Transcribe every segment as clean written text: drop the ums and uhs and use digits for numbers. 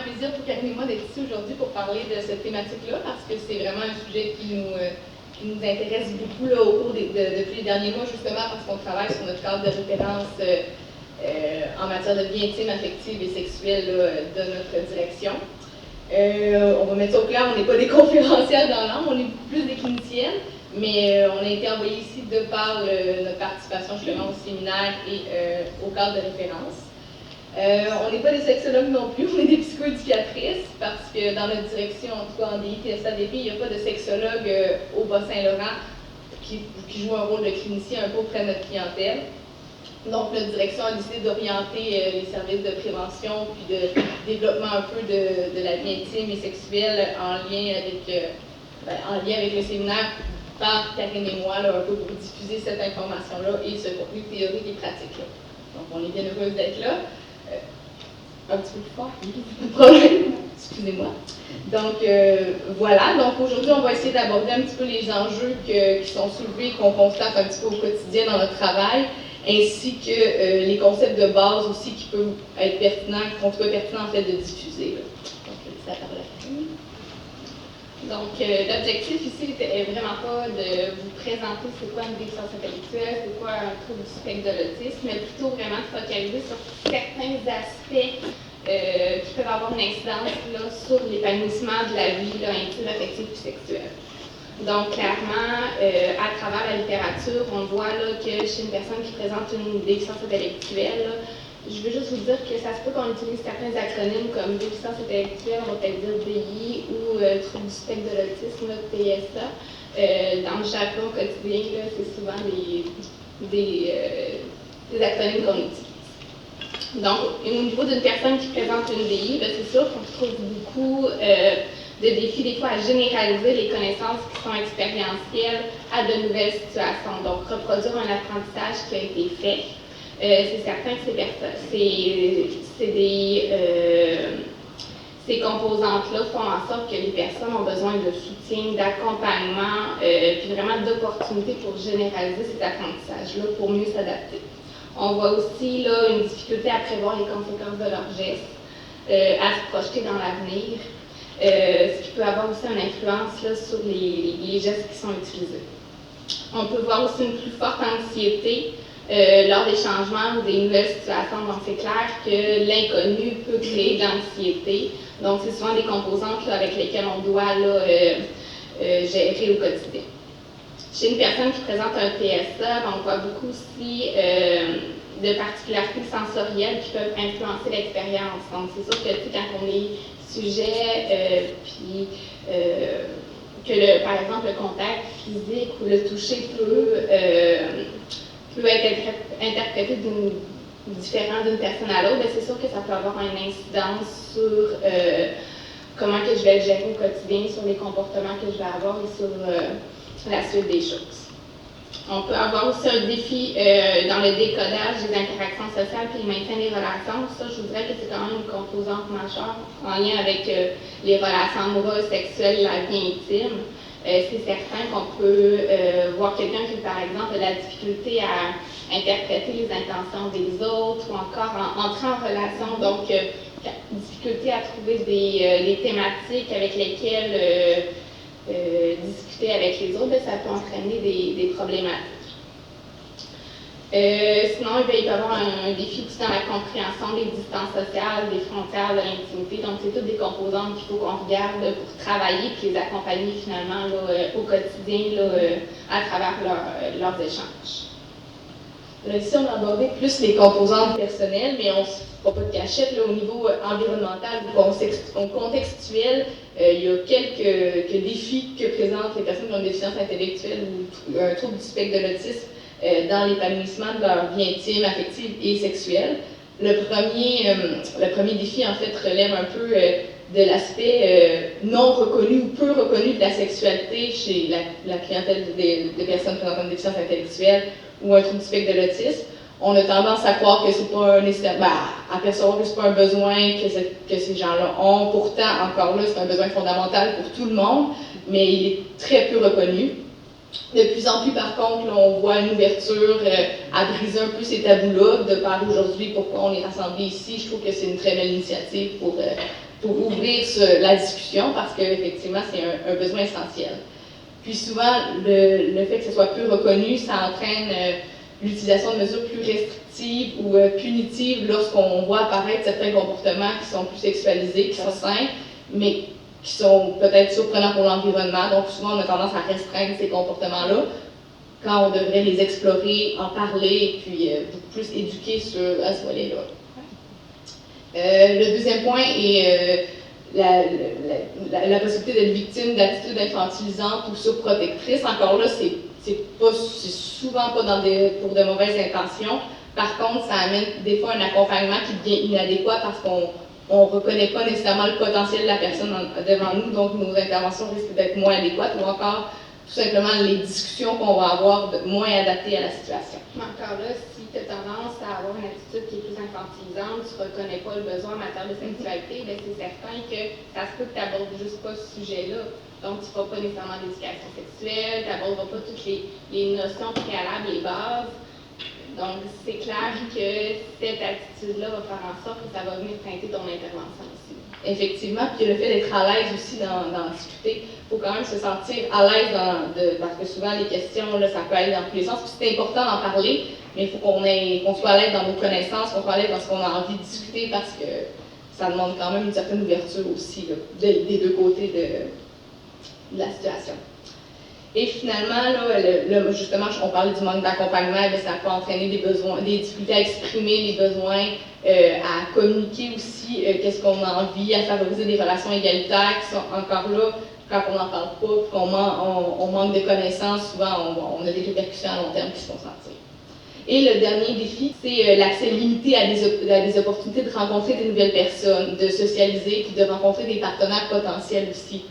plaisir pour Karine et moi d'être ici aujourd'hui pour parler de cette thématique-là, parce que c'est vraiment un sujet qui nous intéresse beaucoup là, au cours depuis les derniers mois, justement parce qu'on travaille sur notre cadre de référence en matière de vie intime, affective et sexuelle là, de notre direction. On va mettre ça au clair, on n'est pas des conférencières dans l'âme, on est beaucoup plus des cliniciennes, mais on a été envoyés ici de par notre participation justement au séminaire et au cadre de référence. On n'est pas des sexologues non plus, on est des psychoéducatrices parce que dans notre direction, en tout cas en DI, TSADP, il n'y a pas de sexologue au Bas-Saint-Laurent qui joue un rôle de clinicien un peu auprès de notre clientèle. Donc, notre direction a décidé d'orienter les services de prévention puis de développement un peu de la vie intime et sexuelle en lien avec le séminaire par Karine et moi, là, un peu pour diffuser cette information-là et ce contenu théorique et pratique-là. Donc, on est bien heureuse d'être là. Un petit peu plus fort, pas de problème. Excusez-moi. Donc, voilà. Donc, aujourd'hui, on va essayer d'aborder un petit peu les enjeux qui sont soulevés, qu'on constate un petit peu au quotidien dans notre travail, ainsi que les concepts de base aussi qui peuvent être pertinents, qui sont pertinents en fait de diffuser. Là. Donc, c'est la parole à Karine. Donc, l'objectif ici n'était vraiment pas de vous présenter c'est quoi une déficience intellectuelle, c'est quoi un trouble du spectre de l'autisme, mais plutôt vraiment de focaliser sur certains aspects qui peuvent avoir une incidence là, sur l'épanouissement de la vie là, intime, affective et sexuelle. Donc, clairement, à travers la littérature, on voit là, que chez une personne qui présente une déficience intellectuelle, là, je veux juste vous dire que ça se peut qu'on utilise certains acronymes comme déficience intellectuelle, on va peut-être dire DI ou trouble du spectre de l'autisme, TSA. Dans le jargon quotidien, c'est souvent des acronymes qu'on utilise. Donc, au niveau d'une personne qui présente une DI, c'est sûr qu'on trouve beaucoup de défis des fois à généraliser les connaissances qui sont expérientielles à de nouvelles situations. Donc, reproduire un apprentissage qui a été fait. C'est certain que ces composantes-là font en sorte que les personnes ont besoin de soutien, d'accompagnement, puis vraiment d'opportunités pour généraliser ces apprentissages-là, pour mieux s'adapter. On voit aussi là, une difficulté à prévoir les conséquences de leurs gestes, à se projeter dans l'avenir, ce qui peut avoir aussi une influence là, sur les gestes qui sont utilisés. On peut voir aussi une plus forte anxiété lors des changements ou des nouvelles situations. Donc, c'est clair que l'inconnu peut créer de l'anxiété. Donc, c'est souvent des composantes là, avec lesquelles on doit là, gérer au quotidien. Chez une personne qui présente un TSA, on voit beaucoup aussi de particularités sensorielles qui peuvent influencer l'expérience. Donc, c'est sûr que quand on est sujet, puis que, par exemple, le contact physique ou le toucher peut être interprété différent d'une personne à l'autre, c'est sûr que ça peut avoir une incidence sur comment que je vais le gérer au quotidien, sur les comportements que je vais avoir et sur la suite des choses. On peut avoir aussi un défi dans le décodage des interactions sociales puis le maintien des relations. Ça, je vous dirais que c'est quand même une composante majeure en lien avec les relations amoureuses, sexuelles, la vie intime. C'est certain qu'on peut voir quelqu'un qui, par exemple, a la difficulté à interpréter les intentions des autres ou encore entrer en relation, donc difficulté à trouver des thématiques avec lesquelles discuter avec les autres, ça peut entraîner des problématiques. Sinon, il peut y avoir un défi aussi dans la compréhension des distances sociales, des frontières de l'intimité. Donc, c'est toutes des composantes qu'il faut qu'on regarde pour travailler et les accompagner finalement là, au quotidien là, à travers leurs échanges. Là, ici, on a abordé plus les composantes personnelles, mais on ne se fait pas de cachette. Là, au niveau environnemental ou contextuel, il y a quelques défis que présentent les personnes qui ont une déficience intellectuelle ou un trouble du spectre de l'autisme dans l'épanouissement de leur vie intime, affective et sexuelle. Le premier défi, en fait, relève un peu de l'aspect non reconnu ou peu reconnu de la sexualité chez la clientèle de personnes présentant une déficience intellectuelle ou un trouble du spectre de l'autisme. On a tendance à croire que c'est pas nécessairement, à percevoir que c'est pas un besoin que ces gens-là ont. Pourtant, encore là, c'est un besoin fondamental pour tout le monde, mais il est très peu reconnu. De plus en plus, par contre, là, on voit une ouverture à briser un peu ces tabous-là. De par aujourd'hui, pourquoi on est rassemblés ici, je trouve que c'est une très belle initiative pour pour ouvrir la discussion parce qu'effectivement, c'est un besoin essentiel. Puis souvent, le fait que ce soit peu reconnu, ça entraîne l'utilisation de mesures plus restrictives ou punitives lorsqu'on voit apparaître certains comportements qui sont plus sexualisés, qui sont sains, mais qui sont peut-être surprenants pour l'environnement. Donc souvent, on a tendance à restreindre ces comportements-là quand on devrait les explorer, en parler, et puis beaucoup plus éduquer à ce volet-là. Le deuxième point est la possibilité d'être victime d'attitudes infantilisantes ou surprotectrices. Encore là, c'est souvent pas pour de mauvaises intentions. Par contre, ça amène des fois un accompagnement qui devient inadéquat parce qu'on ne reconnaît pas nécessairement le potentiel de la personne devant nous, donc nos interventions risquent d'être moins adéquates ou encore tout simplement les discussions qu'on va avoir moins adaptées à la situation. Mais encore là, si tu as tendance à avoir une attitude qui est plus infantilisante, tu ne reconnais pas le besoin en matière de sexualité, bien c'est certain que ça se peut que tu n'abordes juste pas ce sujet-là. Donc, tu ne feras pas nécessairement d'éducation sexuelle, tu n'aborderas pas toutes les notions préalables et bases. Donc, c'est clair que cette attitude-là va faire en sorte que ça va venir teinter ton intervention aussi. Effectivement, puis le fait d'être à l'aise aussi d'en discuter, il faut quand même se sentir à l'aise parce que souvent les questions, là, ça peut aller dans tous les sens, puis c'est important d'en parler, mais il faut qu'on soit à l'aise dans nos connaissances, qu'on soit à l'aise dans ce qu'on a envie de discuter, parce que ça demande quand même une certaine ouverture aussi, là, des deux côtés de la situation. Et finalement, là, justement, on parlait du manque d'accompagnement, mais ça peut entraîner des difficultés à exprimer les besoins, à communiquer aussi qu'est-ce qu'on a envie, à favoriser des relations égalitaires qui sont encore là, quand on n'en parle pas, qu'on manque de connaissances, souvent on a des répercussions à long terme qui se font sentir. Et le dernier défi, c'est l'accès limité à des opportunités de rencontrer des nouvelles personnes, de socialiser, puis de rencontrer des partenaires potentiels aussi.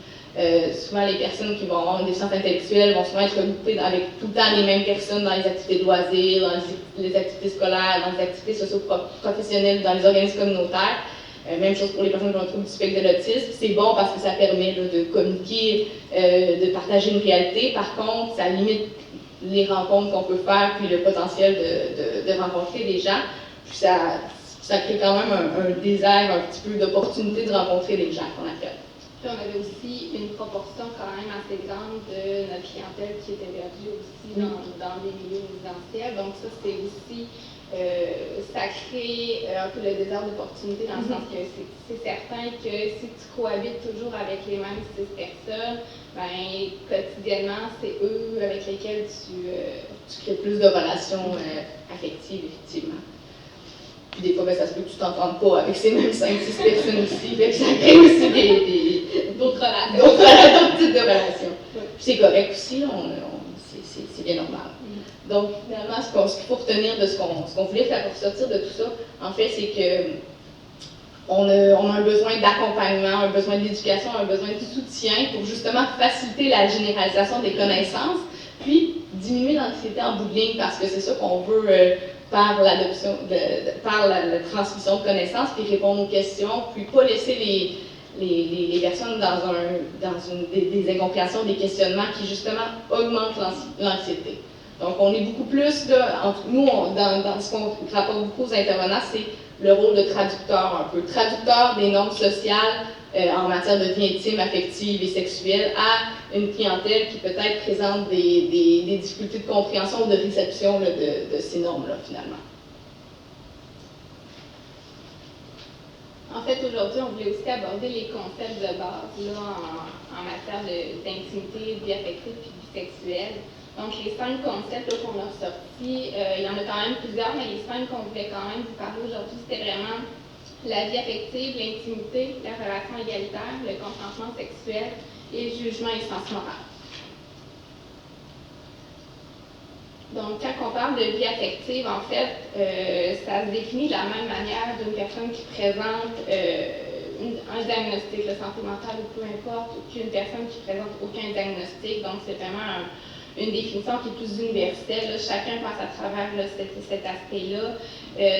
Souvent, les personnes qui vont avoir une déficience intellectuelle vont souvent être regroupées avec tout le temps les mêmes personnes dans les activités de loisirs, dans les activités scolaires, dans les activités socio-professionnelles, dans les organismes communautaires. Même chose pour les personnes qui ont un trouble du spectre de l'autisme. C'est bon parce que ça permet là, de communiquer, de partager une réalité. Par contre, ça limite les rencontres qu'on peut faire, puis le potentiel de rencontrer des gens. Puis ça crée quand même un désert, un petit peu d'opportunité de rencontrer des gens qu'on appelle. Puis on avait aussi une proportion quand même assez grande de notre clientèle qui était perdue aussi dans des milieux résidentiels. Donc ça, c'est aussi, ça crée un peu le désert d'opportunité dans le sens que c'est certain que si tu cohabites toujours avec les mêmes 6 personnes, ben quotidiennement, c'est eux avec lesquels tu crées plus de relations affectives, effectivement. Puis des fois, ben, ça se peut que tu t'entendes pas avec ces mêmes 5-6 personnes aussi, fait que ça crée aussi d'autres relations. D'autres types de relations. Puis c'est correct aussi, là, c'est bien normal. Donc finalement, ce qu'il faut retenir de ce qu'on voulait faire pour sortir de tout ça, en fait, c'est que on a un besoin d'accompagnement, un besoin d'éducation, un besoin de soutien pour justement faciliter la généralisation des connaissances, puis diminuer l'anxiété en bout de ligne, parce que c'est ça qu'on veut par l'adoption, par la transmission de connaissances, puis répondre aux questions, puis pas laisser les personnes dans des incompréhensions, des questionnements qui justement augmentent l'anxiété. Donc on est beaucoup plus, nous, dans ce qu'on rapporte beaucoup aux intervenants, c'est le rôle de traducteur un peu. Traducteur des normes sociales en matière de vie intime, affective et sexuelle à une clientèle qui peut-être présente des difficultés de compréhension ou de réception là, de ces normes-là, finalement. En fait, aujourd'hui, on voulait aussi aborder les concepts de base là, en matière d'intimité, de vie affective et de vie sexuelle. Donc, les 5 concepts qu'on a ressortis, il y en a quand même plusieurs, mais les 5 qu'on voulait quand même vous parler aujourd'hui, c'était vraiment la vie affective, l'intimité, la relation égalitaire, le consentement sexuel et le jugement et le sens moral. Donc, quand on parle de vie affective, en fait, ça se définit de la même manière d'une personne qui présente un diagnostic, la santé mentale ou peu importe, qu'une personne qui présente aucun diagnostic. Donc, c'est vraiment une définition qui est plus universelle. Là. Chacun passe à travers là, cet aspect-là.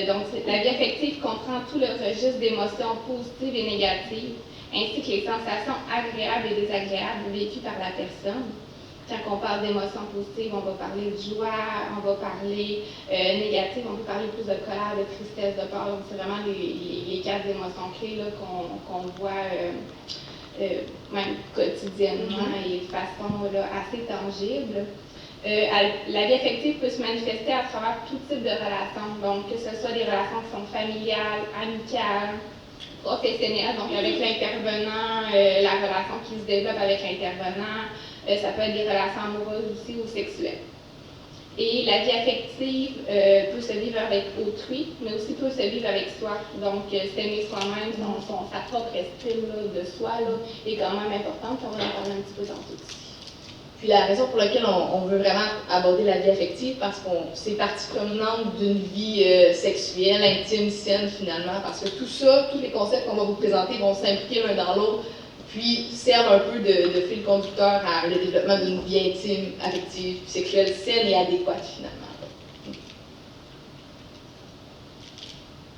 Donc, la vie affective comprend tout le registre d'émotions positives et négatives, ainsi que les sensations agréables et désagréables vécues par la personne. Quand on parle d'émotions positives, on va parler de joie, on va parler négative, on peut parler plus de colère, de tristesse, de peur. C'est vraiment les quatre émotions clés qu'on voit même quotidiennement et de façon assez tangible. La vie affective peut se manifester à travers tout type de relations, donc que ce soit des relations qui sont familiales, amicales, professionnelles, donc avec l'intervenant, la relation qui se développe avec l'intervenant, ça peut être des relations amoureuses aussi ou sexuelles. Et la vie affective peut se vivre avec autrui, mais aussi peut se vivre avec soi. Donc, s'aimer soi-même, sa propre estime de soi est quand même importante, puis on va en parler un petit peu tantôt aussi. Puis la raison pour laquelle on veut vraiment aborder la vie affective, parce que c'est partie prenante d'une vie sexuelle, intime, saine finalement, parce que tout ça, tous les concepts qu'on va vous présenter vont s'impliquer l'un dans l'autre, puis servent un peu de fil conducteur à le développement d'une vie intime, affective, sexuelle, saine et adéquate finalement.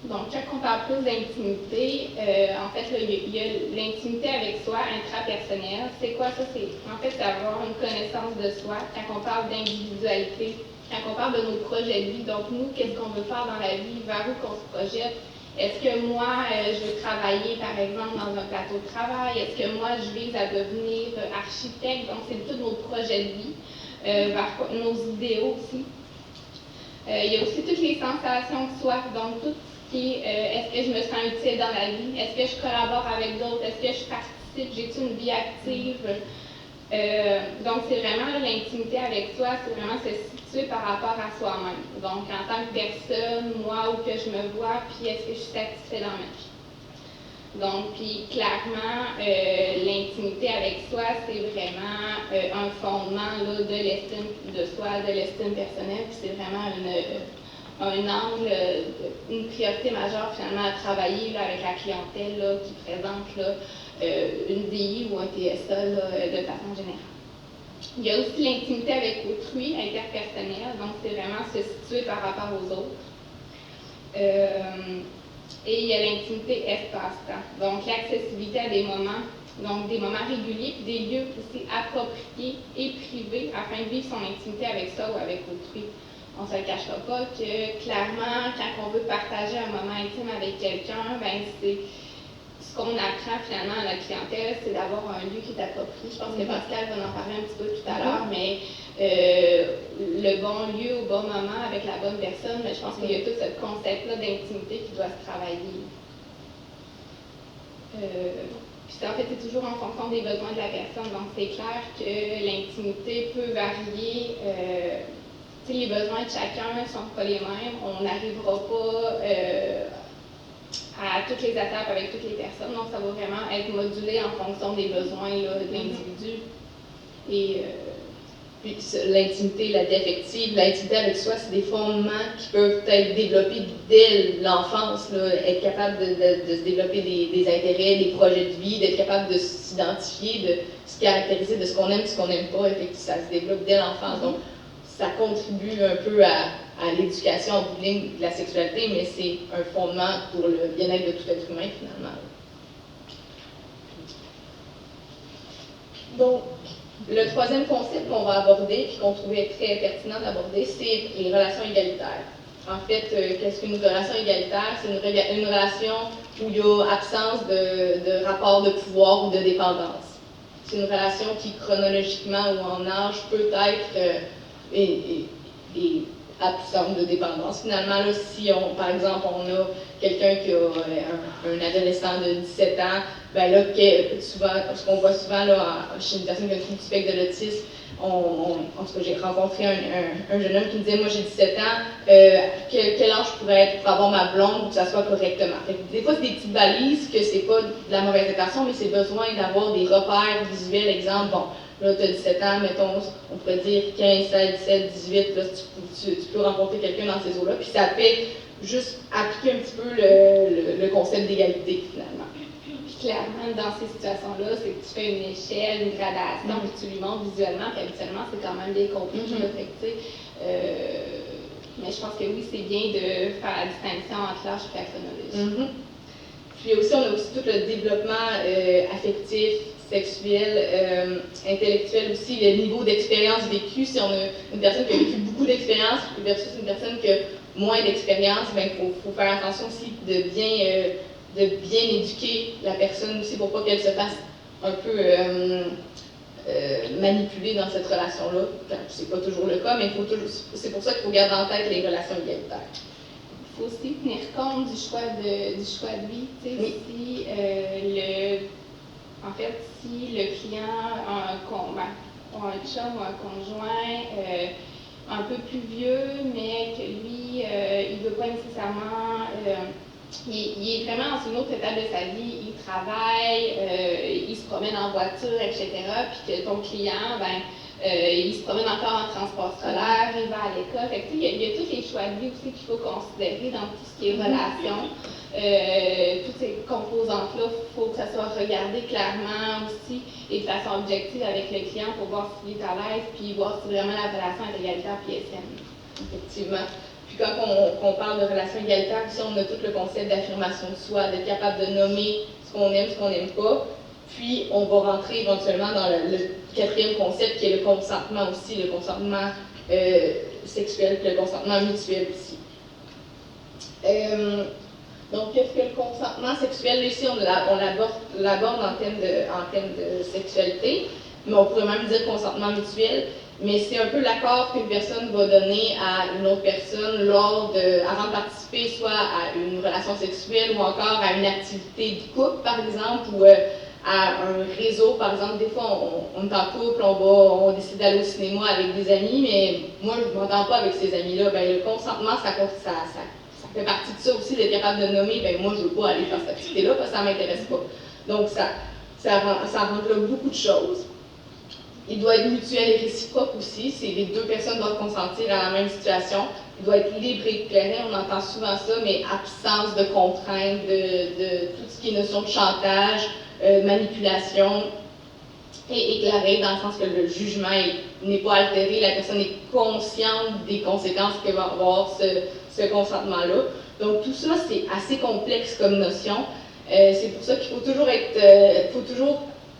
Donc, quand on parle plus d'intimité, en fait, là, il y a l'intimité avec soi, intrapersonnelle. C'est quoi ça? C'est en fait d'avoir une connaissance de soi. Quand on parle d'individualité, quand on parle de nos projets de vie, donc nous, qu'est-ce qu'on veut faire dans la vie, vers où qu'on se projette. Est-ce que moi, je veux travailler, par exemple, dans un plateau de travail? Est-ce que moi, je vise à devenir architecte? Donc, c'est tous nos projets de vie, vers nos idéaux aussi. Il y a aussi toutes les sensations de soi, donc tout est-ce que je me sens utile dans la vie? Est-ce que je collabore avec d'autres? Est-ce que je participe? J'ai-tu une vie active? Donc, c'est vraiment l'intimité avec soi, c'est vraiment se situer par rapport à soi-même. Donc, en tant que personne, moi, où que je me vois, puis est-ce que je suis satisfait dans ma vie? Donc, puis clairement, l'intimité avec soi, c'est vraiment un fondement là, de l'estime de soi, de l'estime personnelle, puis c'est vraiment un angle, une priorité majeure finalement à travailler là, avec la clientèle là, qui présente là, une DI ou un TSA là, de façon générale. Il y a aussi l'intimité avec autrui, interpersonnelle, donc c'est vraiment se situer par rapport aux autres. Et il y a l'intimité espace-temps, donc l'accessibilité à des moments réguliers, puis des lieux aussi appropriés et privés afin de vivre son intimité avec soi ou avec autrui. On ne se le cachera pas que, clairement, quand on veut partager un moment intime avec quelqu'un, ben c'est ce qu'on apprend finalement à la clientèle, c'est d'avoir un lieu qui est approprié. Je pense que Pascal va en parler un petit peu tout à l'heure, mais le bon lieu au bon moment avec la bonne personne, mais je pense qu'il y a tout ce concept-là d'intimité qui doit se travailler. Puis en fait, c'est toujours en fonction des besoins de la personne, donc c'est clair que l'intimité peut varier. Les besoins de chacun ne sont pas les mêmes. On n'arrivera pas à toutes les étapes avec toutes les personnes. Donc, ça va vraiment être modulé en fonction des besoins là, de l'individu. Et puis l'intimité, la vie affective, l'intimité avec soi, c'est des fondements qui peuvent être développés dès l'enfance, être capable de se développer des intérêts, des projets de vie, d'être capable de s'identifier, de se caractériser de ce qu'on aime, ce qu'on n'aime pas, et ça se développe dès l'enfance. Donc, ça contribue un peu à l'éducation en bout de ligne de la sexualité, mais c'est un fondement pour le bien-être de tout être humain, finalement. Donc, le troisième concept qu'on va aborder, puis qu'on trouvait très pertinent d'aborder, c'est les relations égalitaires. En fait, qu'est-ce qu'une relation égalitaire? C'est une relation où il y a absence de rapport de pouvoir ou de dépendance. C'est une relation qui, chronologiquement ou en âge, peut être et absente de dépendance. Finalement, là, si par exemple, on a quelqu'un qui a un adolescent de 17 ans, ben là, souvent, ce qu'on voit souvent là, chez une personne qui a un trouble du spectre de l'autisme, en tout cas, j'ai rencontré un jeune homme qui me disait, moi j'ai 17 ans, quel âge je pourrais être pour avoir ma blonde pour que ça soit correctement. Fait que des fois, c'est des petites balises que c'est pas de la mauvaise intention, mais c'est besoin d'avoir des repères visuels, exemple, bon, là, tu as 17 ans, mettons, on pourrait dire 15, 16, 17, 18, là, tu peux rencontrer quelqu'un dans ces eaux-là, puis ça fait juste appliquer un petit peu le concept d'égalité, finalement. Puis clairement, dans ces situations-là, c'est que tu fais une échelle, une gradation, puis tu lui montres visuellement, puis habituellement, c'est quand même bien compris, mais je pense que oui, c'est bien de faire la distinction entre l'âge et la chronologie. Puis aussi, on a aussi tout le développement affectif, sexuelle, intellectuelle aussi, le niveau d'expérience vécue. Si on a une personne qui a vécu beaucoup d'expérience versus une personne qui a moins d'expérience, ben, faut faire attention aussi de bien éduquer la personne aussi pour pas qu'elle se fasse un peu manipuler dans cette relation-là. C'est pas toujours le cas, mais c'est pour ça qu'il faut garder en tête les relations égalitaires. Il faut aussi tenir compte du choix de vie. Oui. Si le client a un chum ou un conjoint un peu plus vieux, mais que lui, il ne veut pas nécessairement... il est vraiment dans une autre étape de sa vie, il travaille, il se promène en voiture, etc. Puis que ton client, il se promène encore en transport scolaire, il va à l'école. Il y a tous les choix de vie aussi qu'il faut considérer dans tout ce qui est relation. Toutes ces composantes-là, il faut que ça soit regardé clairement aussi et de façon objective avec le client pour voir s'il est à l'aise, puis voir si vraiment la relation est égalitaire puis est saine. Effectivement. Puis quand on parle de relation égalitaire, ici on a tout le concept d'affirmation de soi, d'être capable de nommer ce qu'on aime, ce qu'on n'aime pas. Puis on va rentrer éventuellement dans le quatrième concept qui est le consentement aussi, le consentement sexuel, puis le consentement mutuel aussi. Donc, qu'est-ce que le consentement sexuel? Ici, on l'aborde en termes de sexualité, mais on pourrait même dire consentement mutuel. Mais c'est un peu l'accord qu'une personne va donner à une autre personne avant de participer soit à une relation sexuelle ou encore à une activité du couple, par exemple, ou à un réseau. Par exemple, des fois, on est en couple, on décide d'aller au cinéma avec des amis, mais moi, je ne m'entends pas avec ces amis-là. Ben, le consentement, ça fait partie de ça aussi, d'être capable de nommer, ben moi, je ne veux pas aller faire cette activité-là parce que ça ne m'intéresse pas. Donc, ça englobe beaucoup de choses. Il doit être mutuel et réciproque aussi. Les deux personnes doivent consentir à la même situation. Il doit être libre et éclairé. On entend souvent ça, mais absence de contraintes, de tout ce qui est notion de chantage, manipulation, et éclairé dans le sens que le jugement n'est pas altéré. La personne est consciente des conséquences que va avoir ce consentement-là. Donc tout ça, c'est assez complexe comme notion. C'est pour ça qu'il faut toujours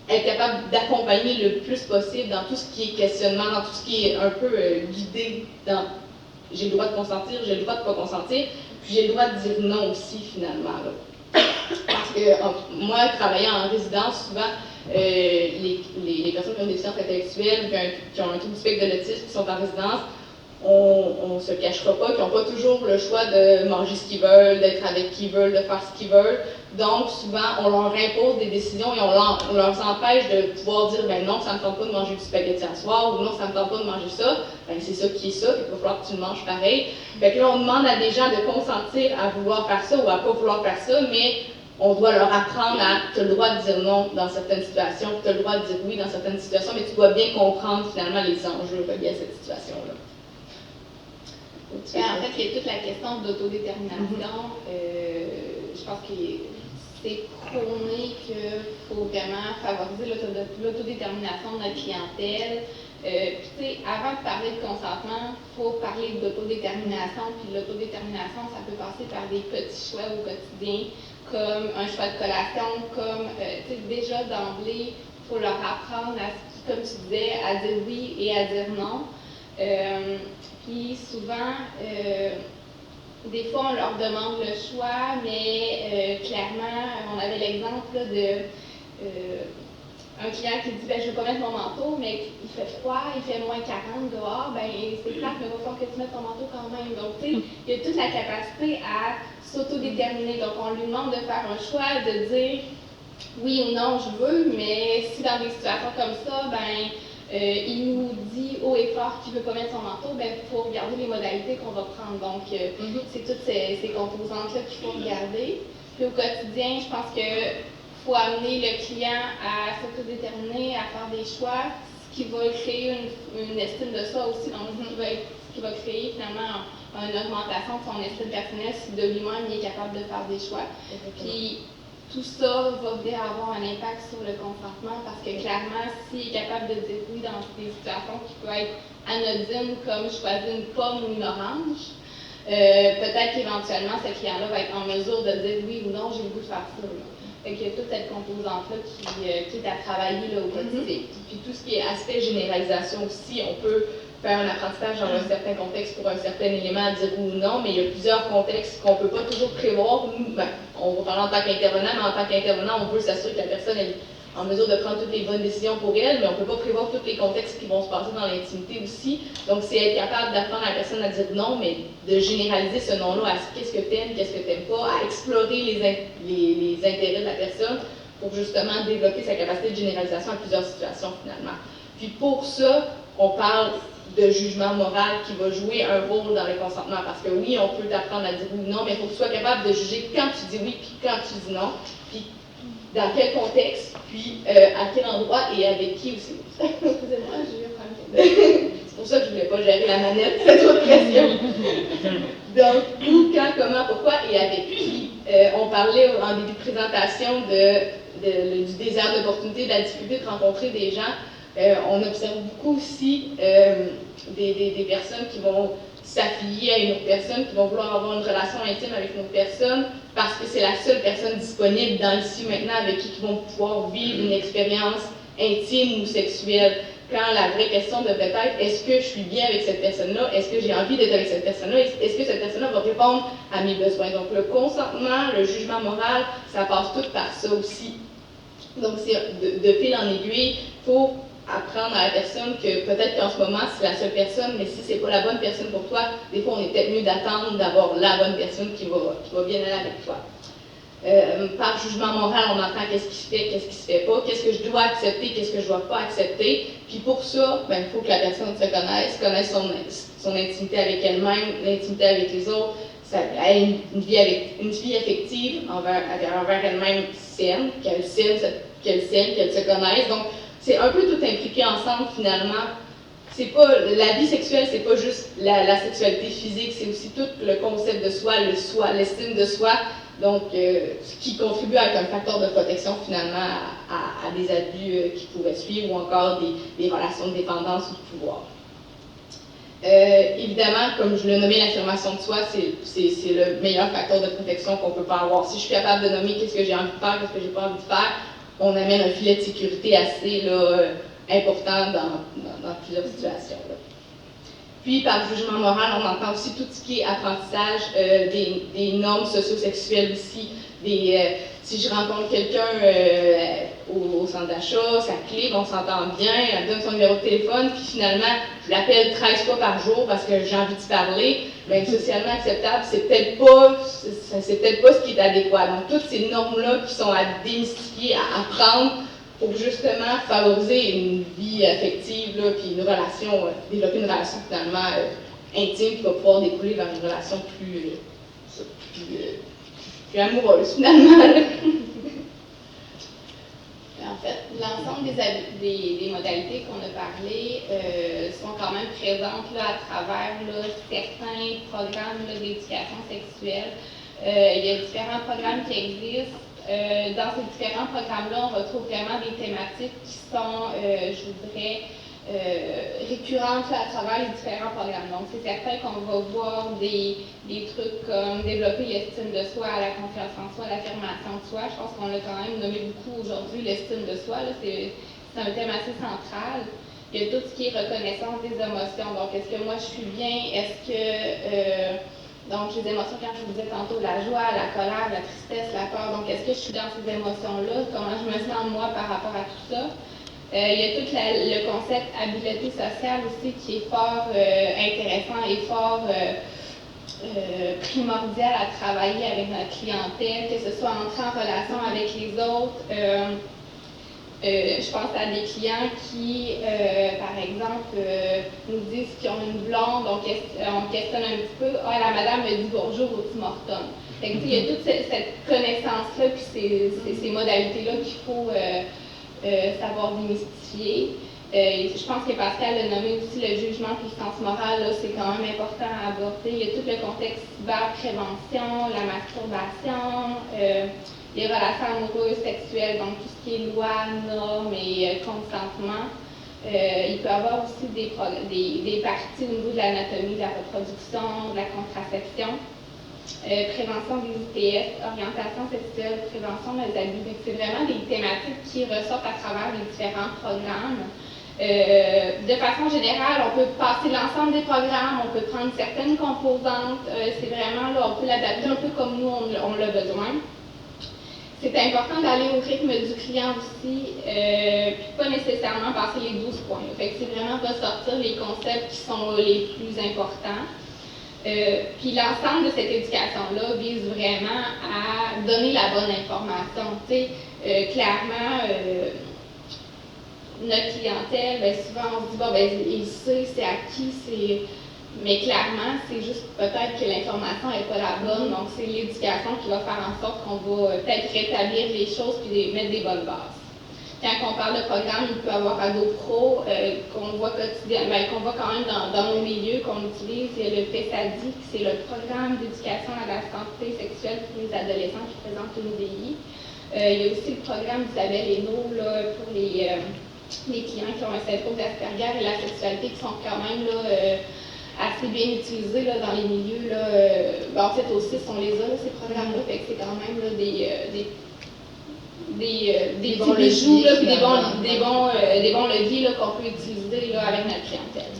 être capable d'accompagner le plus possible dans tout ce qui est questionnement, dans tout ce qui est un peu guidé dans j'ai le droit de consentir, j'ai le droit de ne pas consentir, puis j'ai le droit de dire non aussi finalement. Là. Parce que moi, travaillant en résidence, souvent, les personnes qui ont des déficiences intellectuelles, qui ont un trouble du spectre de l'autisme, qui sont en résidence, on ne se cachera pas qu'ils n'ont pas toujours le choix de manger ce qu'ils veulent, d'être avec qui ils veulent, de faire ce qu'ils veulent. Donc, souvent, on leur impose des décisions et on leur empêche de pouvoir dire ben non, ça ne me tente pas de manger du spaghetti à soir, ou non, ça ne me tente pas de manger ça. Ben, c'est ça qui est ça, il va falloir que tu le manges pareil. Fait que là, on demande à des gens de consentir à vouloir faire ça ou à ne pas vouloir faire ça, mais on doit leur apprendre tu as le droit de dire non dans certaines situations, tu as le droit de dire oui dans certaines situations, mais tu dois bien comprendre finalement les enjeux reliés à cette situation-là. En fait, il y a toute la question d'autodétermination. Je pense que c'est prôné qu'il faut vraiment favoriser l'autodétermination de notre clientèle. Puis, tu sais, avant de parler de consentement, il faut parler d'autodétermination. Puis, l'autodétermination, ça peut passer par des petits choix au quotidien, comme un choix de collation, comme, tu sais, déjà d'emblée, il faut leur apprendre, comme tu disais, à dire oui et à dire non. Puis souvent, des fois, on leur demande le choix, mais clairement, on avait l'exemple un client qui dit ben, je ne veux pas mettre mon manteau, mais il fait froid, il fait moins 40 dehors, ben c'est plate, mais il va falloir que tu mettes ton manteau quand même. Donc, tu sais, il y a toute la capacité à s'autodéterminer. Donc, on lui demande de faire un choix, de dire oui ou non, je veux, mais si dans des situations comme ça, ben il nous dit haut et fort qu'il ne veut pas mettre son manteau, ben il faut regarder les modalités qu'on va prendre. Donc, c'est toutes ces composantes-là qu'il faut regarder. Puis au quotidien, je pense qu'il faut amener le client à s'autodéterminer, à faire des choix, ce qui va créer une estime de soi aussi, donc ce qui va créer finalement une augmentation de son estime personnelle si de lui-même il est capable de faire des choix. Puis, tout ça va bien avoir un impact sur le consentement parce que clairement, s'il est capable de dire oui dans des situations qui peuvent être anodines comme choisir une pomme ou une orange, peut-être qu'éventuellement, ce client-là va être en mesure de dire oui ou non, j'ai le goût de faire ça. Fait qu'il y a toute cette composante-là qui est à travailler là, au quotidien. Puis tout ce qui est aspect généralisation aussi, on peut faire un apprentissage dans un certain contexte pour un certain élément, dire oui ou non, mais il y a plusieurs contextes qu'on ne peut pas toujours prévoir. Nous, on va parler en tant qu'intervenant, mais en tant qu'intervenant, on veut s'assurer que la personne est en mesure de prendre toutes les bonnes décisions pour elle, mais on ne peut pas prévoir tous les contextes qui vont se passer dans l'intimité aussi. Donc, c'est être capable d'apprendre à la personne à dire non, mais de généraliser ce non-là à qu'est-ce que tu aimes, qu'est-ce que tu n'aimes pas, à explorer les intérêts de la personne pour justement développer sa capacité de généralisation à plusieurs situations finalement. Puis pour ça, on parle de jugement moral qui va jouer un rôle dans le consentement. Parce que oui, on peut t'apprendre à dire oui ou non, mais il faut que tu sois capable de juger quand tu dis oui, puis quand tu dis non, puis dans quel contexte, puis à quel endroit et avec qui aussi. Excusez-moi, j'ai eu un problème. C'est pour ça que je ne voulais pas gérer la manette, c'est trop de pression. Donc, où, quand, comment, pourquoi et avec qui. On parlait en début de présentation du désert d'opportunité, de la difficulté de rencontrer des gens. On observe beaucoup aussi des personnes qui vont s'affilier à une autre personne, qui vont vouloir avoir une relation intime avec une autre personne parce que c'est la seule personne disponible dans ici maintenant avec qui ils vont pouvoir vivre une expérience intime ou sexuelle. Quand la vraie question devrait être, est-ce que je suis bien avec cette personne-là? Est-ce que j'ai envie d'être avec cette personne-là? Est-ce que cette personne-là va répondre à mes besoins? Donc le consentement, le jugement moral, ça passe tout par ça aussi. Donc c'est de fil en aiguille, il faut apprendre à la personne que peut-être qu'en ce moment c'est la seule personne, mais si c'est pas la bonne personne pour toi, des fois on est peut-être mieux d'attendre d'avoir la bonne personne qui va bien aller avec toi. Par jugement moral, on entend qu'est-ce qui se fait, qu'est-ce qui se fait pas, qu'est-ce que je dois accepter, qu'est-ce que je dois pas accepter. Puis pour ça, il faut que la personne se connaisse son intimité avec elle-même, l'intimité avec les autres, ça ait une vie affective envers elle-même saine, qu'elle se connaisse. Donc, c'est un peu tout impliqué ensemble finalement. C'est pas, la vie sexuelle, c'est pas juste la sexualité physique, c'est aussi tout le concept de soi, l'estime de soi, donc ce qui contribue à être un facteur de protection finalement à des abus qui pourraient suivre ou encore des relations de dépendance ou de pouvoir. Évidemment, comme je l'ai nommé, l'affirmation de soi, c'est le meilleur facteur de protection qu'on peut pas avoir. Si je suis capable de nommer qu'est-ce que j'ai envie de faire, qu'est-ce que j'ai pas envie de faire, on amène un filet de sécurité assez important dans plusieurs situations. Là. Puis, par jugement moral, on entend aussi tout ce qui est apprentissage des normes socio-sexuelles aussi. Si je rencontre quelqu'un au centre d'achat, ça clique, on s'entend bien, elle me donne son numéro de téléphone, puis finalement, je l'appelle 13 fois par jour parce que j'ai envie de parler, bien, socialement acceptable, c'est peut-être pas ce qui est adéquat. Donc, toutes ces normes-là qui sont à démystifier, à apprendre, pour justement favoriser une vie affective, là, puis une relation, développer une relation finalement intime qui va pouvoir découler vers une relation plus amoureuse finalement. En fait, l'ensemble des modalités qu'on a parlé sont quand même présentes là, à travers là, certains programmes d'éducation sexuelle. Il y a différents programmes qui existent. Dans ces différents programmes-là, on retrouve vraiment des thématiques qui sont, je vous dirais, récurrentes là, à travers les différents programmes. Donc, c'est certain qu'on va voir des trucs comme développer l'estime de soi, la confiance en soi, l'affirmation de soi. Je pense qu'on l'a quand même nommé beaucoup aujourd'hui, l'estime de soi. C'est un thème assez central. Il y a tout ce qui est reconnaissance des émotions. Donc, est-ce que moi je suis bien? Est-ce que... donc, les émotions, quand je vous disais tantôt, la joie, la colère, la tristesse, la peur. Donc, est-ce que je suis dans ces émotions-là? Comment je me sens, moi, par rapport à tout ça? Il y a tout le concept habileté sociale aussi qui est fort intéressant et fort primordial à travailler avec notre clientèle, que ce soit entrer en relation avec les autres. Je pense à des clients qui, par exemple, nous disent qu'ils ont une blonde, donc on questionne un petit peu. Ah, la madame me dit bonjour au petit mortum. Il y a toute cette connaissance-là, puis ces modalités-là qu'il faut savoir démystifier. Je pense que Pascal a nommé aussi le jugement puis le sens moral, c'est quand même important à aborder. Il y a tout le contexte cyberprévention, la masturbation, les relations amoureuses, sexuelles, donc tout ce qui est loi, normes et consentement. Il peut y avoir aussi des parties au niveau de l'anatomie, de la reproduction, de la contraception. prévention des ITS, orientation sexuelle, prévention des abus. C'est vraiment des thématiques qui ressortent à travers les différents programmes. De façon générale, on peut passer l'ensemble des programmes, on peut prendre certaines composantes, c'est vraiment là, on peut l'adapter un peu comme nous on l'a besoin. C'est important d'aller au rythme du client aussi, puis pas nécessairement passer les 12 points. Fait que c'est vraiment ressortir les concepts qui sont les plus importants. Puis l'ensemble de cette éducation-là vise vraiment à donner la bonne information. Clairement, notre clientèle, bien, souvent on se dit, bon, ben, il sait, c'est acquis, mais clairement, c'est juste peut-être que l'information n'est pas la bonne, donc c'est l'éducation qui va faire en sorte qu'on va peut-être rétablir les choses puis mettre des bonnes bases. Quand on parle de programme, il peut y avoir AdoPro qu'on voit quotidiennement, qu'on voit quand même dans nos milieux qu'on utilise. Il y a le PESADI, c'est le programme d'éducation à la santé sexuelle pour les adolescents qui présentent une UDI. Il y a aussi le programme d'Isabelle Hainaut là, pour les clients qui ont un syndrome d'Asperger et la sexualité qui sont quand même là, assez bien utilisés là, dans les milieux. Là, en fait, aussi, on les a, là, ces programmes-là, fait que c'est quand même là, des petits bijoux, là, puis des bons leviers qu'on peut utiliser là, avec notre clientèle.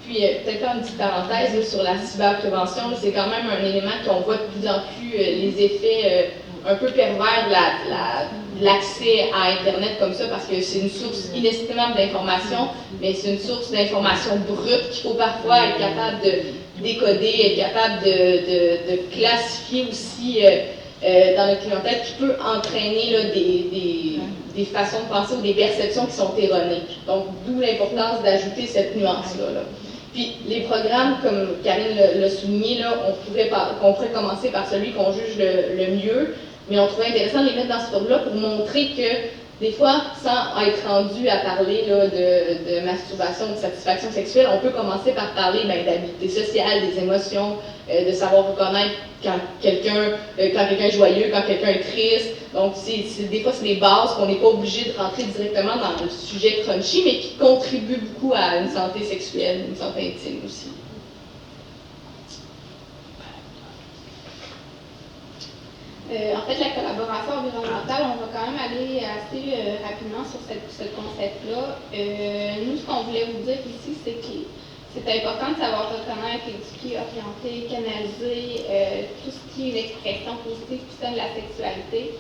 Puis, peut-être faire une petite parenthèse là, sur la cyberprévention, c'est quand même un élément qu'on voit de plus en plus les effets un peu pervers de l'accès à Internet comme ça, parce que c'est une source inestimable d'informations, mais c'est une source d'informations brutes qu'il faut parfois être capable de décoder, être capable de classifier aussi dans notre clientèle, qui peut entraîner là, des façons de penser ou des perceptions qui sont erronées. Donc, d'où l'importance d'ajouter cette nuance-là. Là. Puis, les programmes, comme Karine l'a souligné, là, on pourrait commencer par celui qu'on juge le mieux, mais on trouvait intéressant de les mettre dans ce ordre-là pour montrer que, des fois, sans être rendu à parler là, de masturbation, de satisfaction sexuelle, on peut commencer par parler d'habileté sociale, des émotions, de savoir reconnaître quand quelqu'un est joyeux, quand quelqu'un est triste. Donc, des fois, c'est des bases qu'on n'est pas obligé de rentrer directement dans le sujet crunchy, mais qui contribuent beaucoup à une santé sexuelle, une santé intime aussi. En fait, la collaboration environnementale, on va quand même aller assez rapidement sur ce concept-là. Nous, ce qu'on voulait vous dire ici, c'est que c'est important de savoir reconnaître, éduquer, orienter, canaliser tout ce qui est une expression positive qui sonne la sexualité.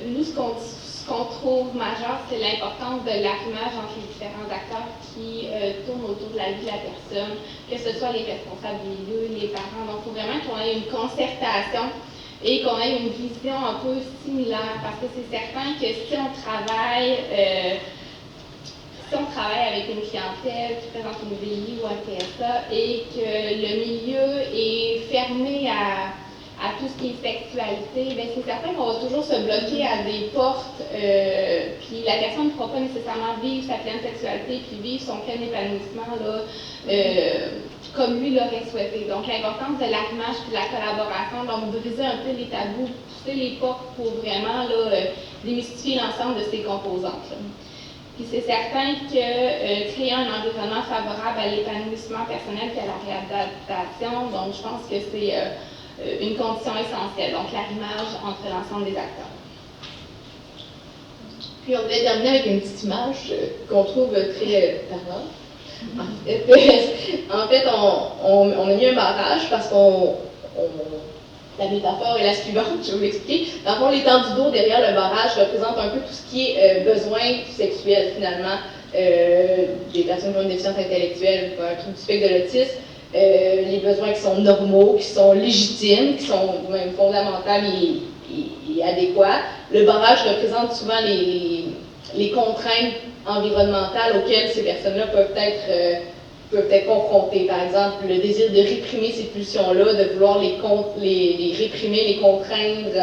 Nous, ce qu'on trouve majeur, c'est l'importance de l'arrimage entre les différents acteurs qui tournent autour de la vie de la personne, que ce soit les responsables du milieu, les parents. Donc, il faut vraiment qu'on ait une concertation et qu'on ait une vision un peu similaire, parce que c'est certain que si on travaille avec une clientèle qui présente une UDI ou un TSA et que le milieu est fermé à tout ce qui est sexualité, bien c'est certain qu'on va toujours se bloquer à des portes, puis la personne ne pourra pas nécessairement vivre sa pleine sexualité puis vivre son plein épanouissement là, comme lui l'aurait souhaité. Donc l'importance de l'arrimage et de la collaboration, donc briser un peu les tabous, pousser les portes pour vraiment là, démystifier l'ensemble de ces composantes-là. Puis c'est certain que créer un environnement favorable à l'épanouissement personnel et à la réadaptation, donc je pense que c'est une condition essentielle, donc l'arrimage entre l'ensemble des acteurs. Puis on voulait terminer avec une petite image qu'on trouve très parlante. En fait, on a mis un barrage parce la métaphore est la suivante, je vais vous l'expliquer. Dans le fond, l'étendue d'eau derrière le barrage représente un peu tout ce qui est besoin sexuel, finalement, des personnes qui ont une déficience intellectuelle, un trouble du spectre de l'autisme, les besoins qui sont normaux, qui sont légitimes, qui sont même fondamentaux et adéquats. Le barrage représente souvent les contraintes environnementales auxquelles ces personnes-là peuvent être confrontées. Par exemple, le désir de réprimer ces pulsions-là, de vouloir les réprimer, les contraindre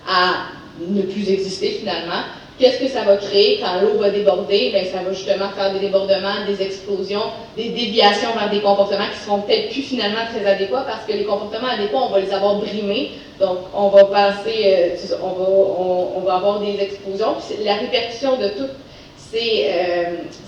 à ne plus exister finalement. Qu'est-ce que ça va créer quand l'eau va déborder? Bien, ça va justement faire des débordements, des explosions, des déviations vers des comportements qui seront peut-être plus finalement très adéquats parce que les comportements adéquats, on va les avoir brimés. Donc, on va passer, on va avoir des explosions. Puis la répercussion de tous ces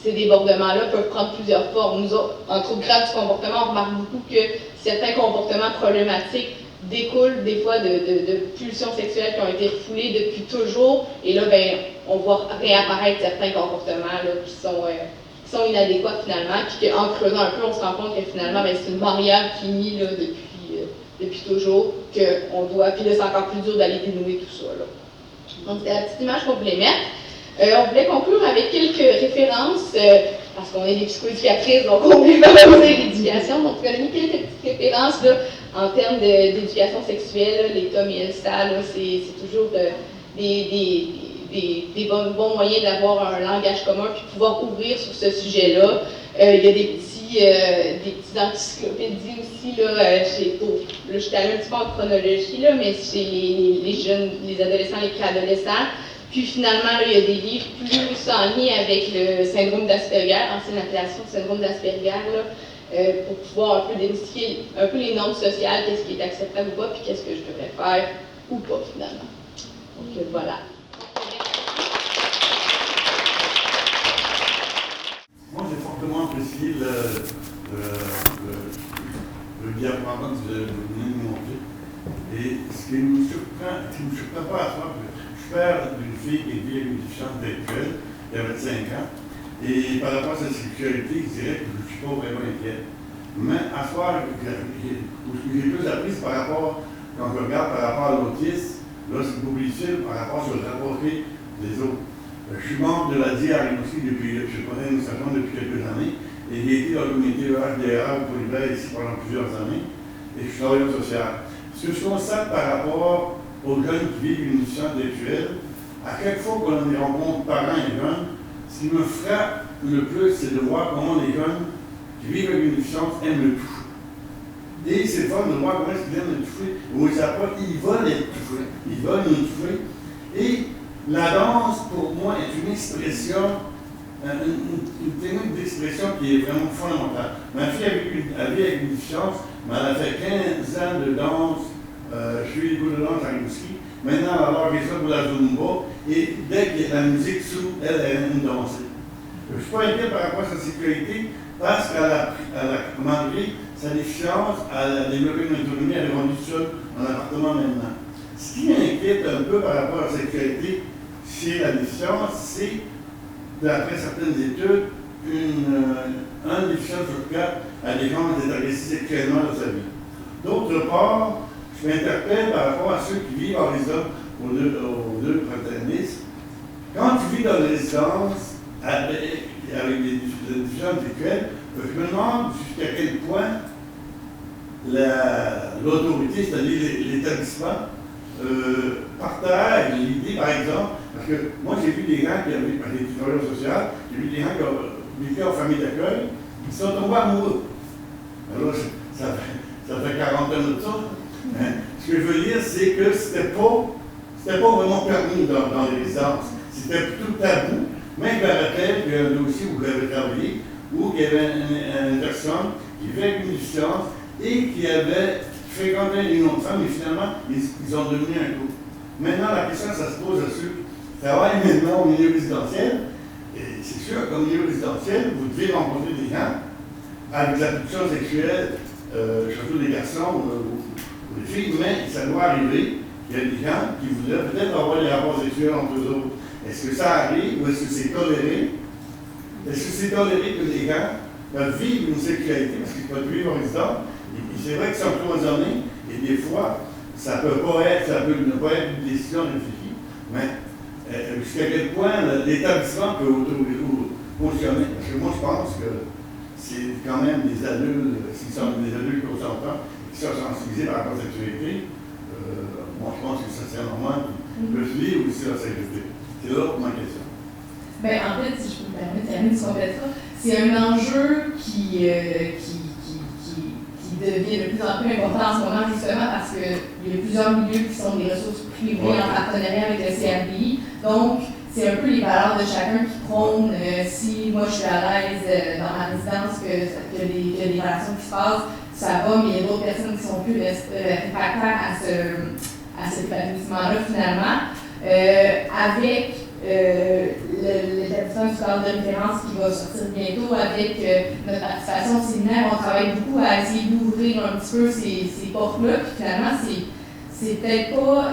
débordements-là peuvent prendre plusieurs formes. Nous, en trouble grave du comportement, on remarque beaucoup que certains comportements problématiques découlent des fois de pulsions sexuelles qui ont été refoulées depuis toujours, et là, ben, on voit réapparaître certains comportements là, qui sont inadéquats finalement, puis qu'en creusant un peu, on se rend compte que finalement, ben, c'est une variable qui est mise là, depuis toujours, qu'on doit, puis là, c'est encore plus dur d'aller dénouer tout ça. Là. Donc, c'était la petite image qu'on voulait mettre. On voulait conclure avec quelques références, parce qu'on est des psychoéducatrices, donc on voulait valoriser l'éducation. Donc, on a mis quelques petites références là, en termes d'éducation sexuelle. Là, les Tom et Elsa, c'est toujours des bons moyens d'avoir un langage commun puis pouvoir ouvrir sur ce sujet-là. Il y a des petites encyclopédies aussi, là, là je suis allée un petit peu en chronologie, là, mais chez les jeunes, les adolescents, les préadolescents. Puis finalement, là, il y a des livres plus en lien avec le syndrome d'Asperger, ancienne appellation syndrome d'Asperger, là, pour pouvoir un peu démystifier un peu les normes sociales, qu'est-ce qui est acceptable ou pas, puis qu'est-ce que je devrais faire ou pas finalement. Donc voilà. Moi, j'ai fortement apprécié le diaporama que vous venez de nous montrer. Et ce qui me surprend pas à soi, je suis père d'une fille qui vit une déficience intellectuelle, qui avait 5 ans. Et par rapport à sa sexualité, je dirais que je ne suis pas vraiment inquiet. Mais à soi, ce que j'ai plus appris, c'est par rapport, quand je regarde par rapport à l'autisme, là, c'est beaucoup difficile par rapport sur le rapport des autres. Je suis membre de la DIARIN aussi depuis, je suis conseiller d'administration depuis quelques années, et j'ai été dans le comité EHDR pour l'hiver ici pendant plusieurs années, et je suis travailleur social. Ce que je constate par rapport aux jeunes qui vivent une déficience intellectuelle, à chaque fois qu'on rencontre parents et jeunes, ce qui me frappe le plus, c'est de voir comment les jeunes qui vivent avec une déficience aiment le toucher. Et c'est fun de voir comment ils aiment le toucher, où ils s'approchent, ils veulent être touchés, ils veulent nous toucher. Et la danse, pour moi, est une expression, une technique d'expression qui est vraiment fondamentale. Ma fille a vécu avec une déficience, mais elle a fait 15 ans de danse. Je suis école de danse à Rimouski. Maintenant, elle a fait ça pour la Zumba. Et dès qu'il y a la musique sous, elle aime danser. Je ne suis pas inquiet par rapport à sa sécurité parce qu'elle a malgré sa déficience, elle a développé une autonomie, elle est rendue seule en appartement maintenant. Ce qui m'inquiète un peu par rapport à la sécurité chez la déficience, c'est, d'après certaines études, un déficient sur 4 a des chances d'être agressif sexuellement dans sa vie. D'autre part, je m'interpelle par rapport à ceux qui vivent en résidence aux deux protagonistes. Quand tu vis dans une résidence avec des déficiences sexuelles, je me demande jusqu'à quel point l'autorité, c'est-à-dire l'établissement, partage l'idée, par exemple, parce que moi j'ai vu des gens qui avaient, par des tutoriels sociaux, j'ai vu des gens qui ont vécu en famille d'accueil, ils sont tombés amoureux. Alors, ça fait 40 ans de ça. Hein? Ce que je veux dire, c'est que c'était pas vraiment permis dans les résidences. C'était plutôt tabou. Même je me rappelle qu'il y a un dossier où j'avais travaillé, où il y avait une personne qui vivait avec une déficience et qui avait fréquenté une autre femme, et finalement, ils ont devenu un couple. Maintenant, la question, ça se pose à ceux qui travaillent maintenant au milieu résidentiel. Et c'est sûr qu'au milieu résidentiel, vous devez rencontrer des gens avec la pulsion sexuelle, surtout des garçons ou des filles, mais ça doit arriver. Il y a des gens qui voudraient peut-être avoir des rapports sexuels entre eux autres. Est-ce que ça arrive ou est-ce que c'est toléré? Est-ce que c'est toléré que les gens peuvent vivre une sexualité parce qu'ils peuvent vivre en résidence? Et puis c'est vrai que c'est emprisonné, et des fois, ça peut ne pas être une décision réfléchie, mais jusqu'à quel point l'établissement peut fonctionner? Parce que moi, je pense que c'est quand même des adultes, s'ils sont des adultes consentants, qui sont sensibilisés par rapport à la sexualité. Moi, je pense que ça c'est normal, le vivre aussi la sexualité. C'est là pour ma question. Ben, en fait, si je peux me permettre, Yannick, de compléter ça, c'est un enjeu qui devient de plus en plus important en ce moment, justement parce qu'il y a plusieurs milieux qui sont des ressources privées en partenariat avec le CRBI. Donc, c'est un peu les valeurs de chacun qui prônent si moi je suis à l'aise dans ma résidence, qu'il y a des relations qui se passent, ça va, mais il y a d'autres personnes qui sont plus réfractaires à cet établissement-là finalement. Avec l'établissement justement du cadre de référence qui va sortir bientôt avec notre participation au séminaire. On travaille beaucoup à essayer d'ouvrir un petit peu ces portes-là. Puis finalement, c'est peut-être pas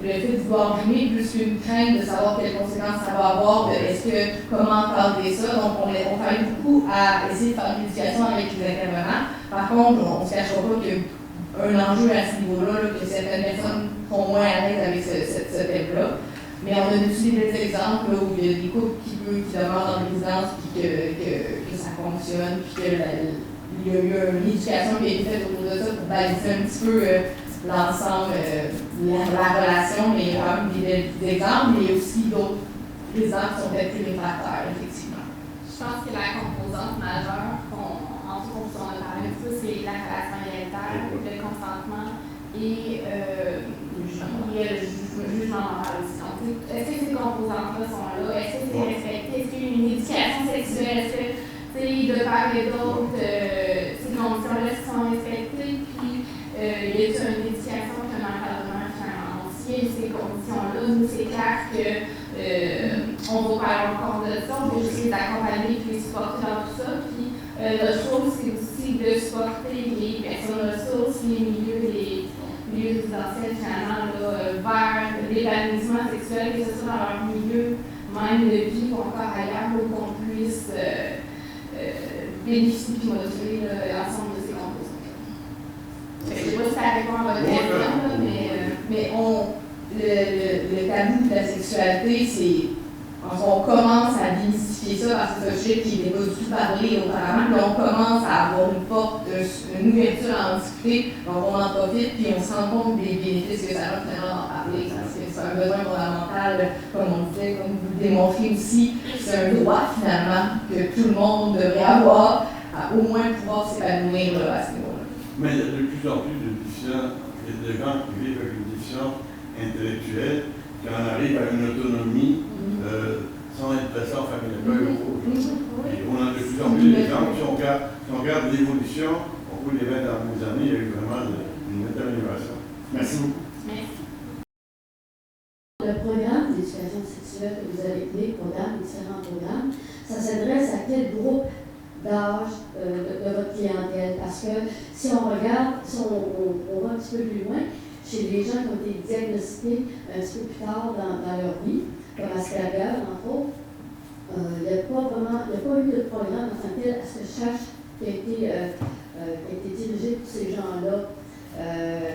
le fait de vouloir rimer plus qu'une crainte de savoir quelles conséquences ça va avoir, comment encadrer ça. Donc, on travaille beaucoup à essayer de faire de l'éducation avec les intervenants. Par contre, on ne se cachera pas qu'il y a un enjeu à ce niveau-là, que certaines personnes sont moins à l'aise avec ce thème-là. Mais on a aussi des exemples là, où il y a des couples qui demeurent dans les résidences, puis que ça fonctionne, puis qu'il y a eu une éducation qui a été faite autour de ça pour baliser un petit peu l'ensemble, la relation, mais il y a quand même des exemples, mais il y a aussi d'autres résidents qui sont peut-être plus réfractaires, effectivement. Je pense que la composante majeure, en tout cas, on a parlé un peu, c'est la relation égalitaire, le consentement et le jugement moral aussi. Donc, est-ce que ces composantes-là sont là? Est-ce que c'est respecté? Est-ce qu'il y a une éducation sexuelle? Est-ce que, de part et d'autre, ces conditions-là sont respectées? Puis, y a-t-il une éducation qui a un encadrement financier? Ces conditions-là, nous, c'est clair que on va faire encore de ça, on peut juste les accompagner puis les supporter dans tout ça. Puis l'autre chose, c'est aussi de supporter les personnes ressources, les milieux résidentiels finalement vers l'épanouissement sexuel, que ce soit dans leur milieu même de vie ou encore ailleurs, pour qu'on puisse bénéficier et motiver l'ensemble de ces composants. Je ne sais pas si ça répond à votre question, mais le tabou de la sexualité, c'est. On commence à démystifier ça parce que c'est un sujet qui n'était pas du tout parlé auparavant. Puis on commence à avoir une ouverture à en discuter. Donc on en profite puis on se rend compte des bénéfices que ça va finalement en parler. Parce que c'est un besoin fondamental, comme on disait, comme vous le démontrez aussi. C'est un droit finalement que tout le monde devrait avoir à au moins pouvoir s'épanouir à ce niveau-là. Mais il y a de plus en plus de déficients, de gens qui vivent avec une déficience intellectuelle, qui en arrivent à une autonomie sans être placés en famille d'accueil ou autre. Et on a de plus en plus d'exemples. Si on regarde l'évolution au cours des 20 dernières années, il y a eu vraiment une nette amélioration. Merci beaucoup. Merci. Le programme d'éducation sexuelle que vous avez créé, différents programmes, ça s'adresse à quel groupe d'âge de votre clientèle? Parce que si on regarde, si on va un petit peu plus loin, chez les gens qui ont été diagnostiqués un petit peu plus tard dans leur vie, comme Asperger, entre autres, il n'y a pas eu de programme en tant que tel, à ce que je sache, qui a été dirigé pour ces gens-là.